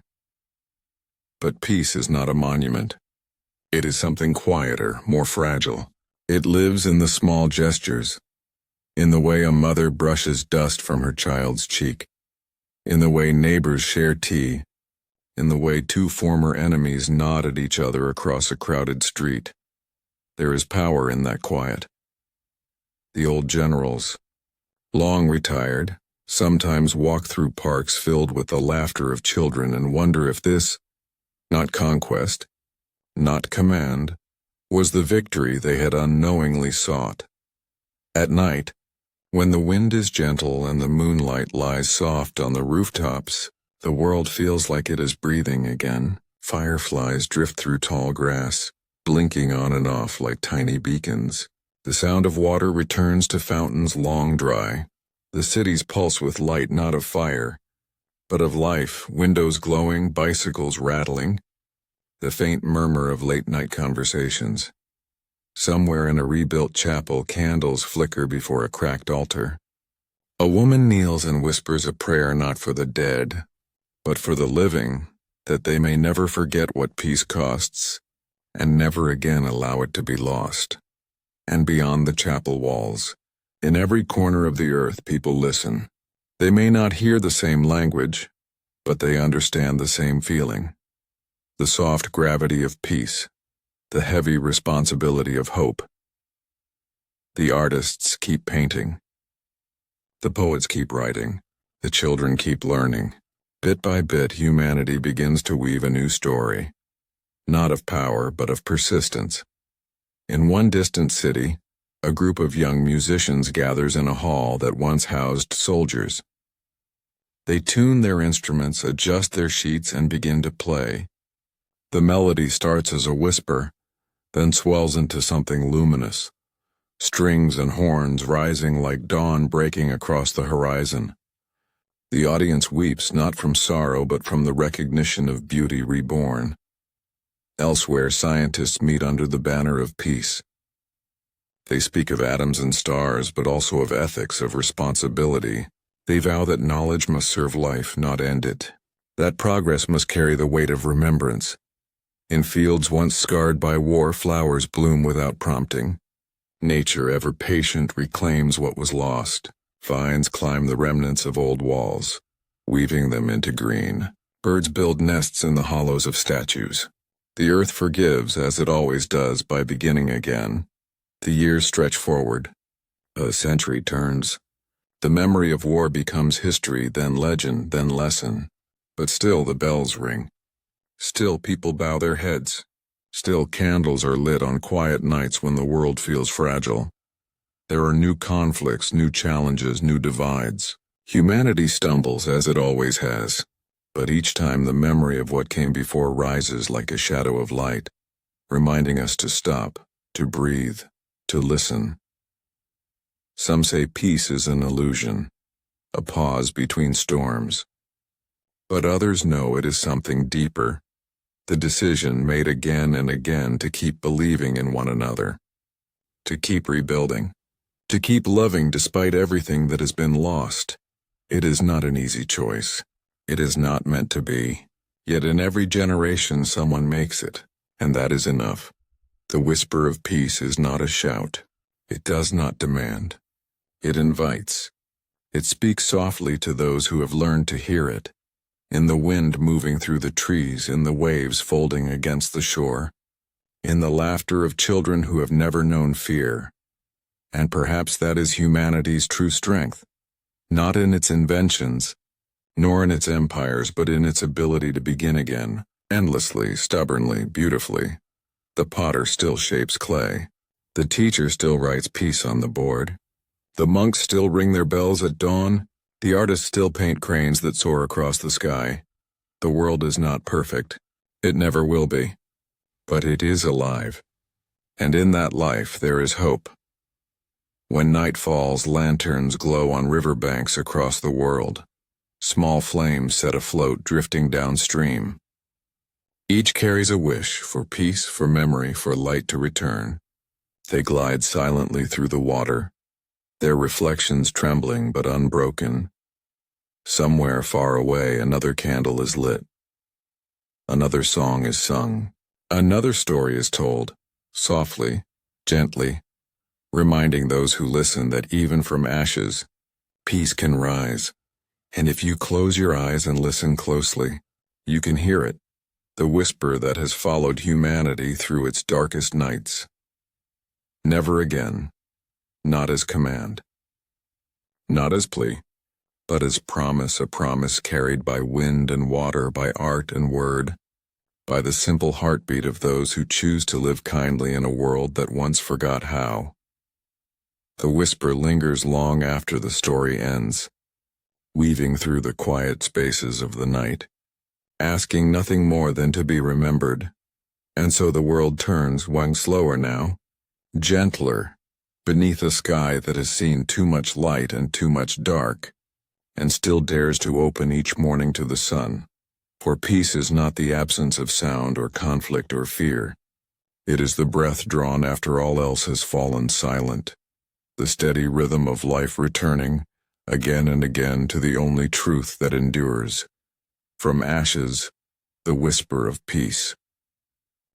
But peace is not a monument. It is something quieter, more fragile. It lives in the small gestures, in the way a mother brushes dust from her child's cheek, in the way neighbors share tea, in the way two former enemies nod at each other across a crowded street. There is power in that quiet. The old generals, long retired, sometimes walk through parks filled with the laughter of children and wonder if this, not conquest, not command, was the victory they had unknowingly sought. At night, when the wind is gentle and the moonlight lies soft on the rooftops, the world feels like it is breathing again. Fireflies drift through tall grass, blinking on and off like tiny beacons. The sound of water returns to fountains long dry. The cities pulse with light not of fire, but of life, windows glowing, bicycles rattling, the faint murmur of late-night conversations. Somewhere in a rebuilt chapel, candles flicker before a cracked altar. A woman kneels and whispers a prayer not for the dead, but for the living, that they may never forget what peace costs, and never again allow it to be lost. And beyond the chapel walls, in every corner of the earth, people listen. They may not hear the same language, but they understand the same feeling. The soft gravity of peace, the heavy responsibility of hope. The artists keep painting. The poets keep writing. The children keep learning. Bit by bit, humanity begins to weave a new story. Not of power, but of persistence. In one distant city, a group of young musicians gathers in a hall that once housed soldiers. They tune their instruments, adjust their sheets, and begin to play. The melody starts as a whisper, then swells into something luminous, strings and horns rising like dawn breaking across the horizon. The audience weeps not from sorrow but from the recognition of beauty reborn. Elsewhere, scientists meet under the banner of peace. They speak of atoms and stars, but also of ethics, of responsibility. They vow that knowledge must serve life, not end it. That progress must carry the weight of remembrance. In fields once scarred by war, flowers bloom without prompting. Nature, ever patient, reclaims what was lost. Vines climb the remnants of old walls, weaving them into green. Birds build nests in the hollows of statues. The earth forgives, as it always does, by beginning again. The years stretch forward. A century turns. The memory of war becomes history, then legend, then lesson. But still the bells ring. Still people bow their heads. Still candles are lit on quiet nights when the world feels fragile. There are new conflicts, new challenges, new divides. Humanity stumbles, as it always has. But each time the memory of what came before rises like a shadow of light, reminding us to stop, to breathe, to listen. Some say peace is an illusion, a pause between storms. But others know it is something deeper, the decision made again and again to keep believing in one another, to keep rebuilding, to keep loving despite everything that has been lost. It is not an easy choice. It is not meant to be. Yet in every generation someone makes it, and that is enough. The whisper of peace is not a shout. It does not demand. It invites. It speaks softly to those who have learned to hear it. In the wind moving through the trees, in the waves folding against the shore, in the laughter of children who have never known fear. And perhaps that is humanity's true strength, not in its inventions, nor in its empires, but in its ability to begin again, endlessly, stubbornly, beautifully. The potter still shapes clay. The teacher still writes peace on the board. The monks still ring their bells at dawn. The artists still paint cranes that soar across the sky. The world is not perfect. It never will be. But it is alive. And in that life there is hope. When night falls, lanterns glow on riverbanks across the world. Small flames set afloat, drifting downstream. Each carries a wish for peace, for memory, for light to return. They glide silently through the water, their reflections trembling but unbroken. Somewhere far away, another candle is lit. Another song is sung. Another story is told, softly, gently, reminding those who listen that even from ashes, peace can rise. And if you close your eyes and listen closely, you can hear it, the whisper that has followed humanity through its darkest nights. Never again, not as command, not as plea, but as promise, a promise carried by wind and water, by art and word, by the simple heartbeat of those who choose to live kindly in a world that once forgot how. The whisper lingers long after the story ends, weaving through the quiet spaces of the night, asking nothing more than to be remembered. And so the world turns, one slower now, gentler, beneath a sky that has seen too much light and too much dark, and still dares to open each morning to the sun. For peace is not the absence of sound or conflict or fear. It is the breath drawn after all else has fallen silent, the steady rhythm of life returning, again and again, to the only truth that endures. From ashes, the whisper of peace.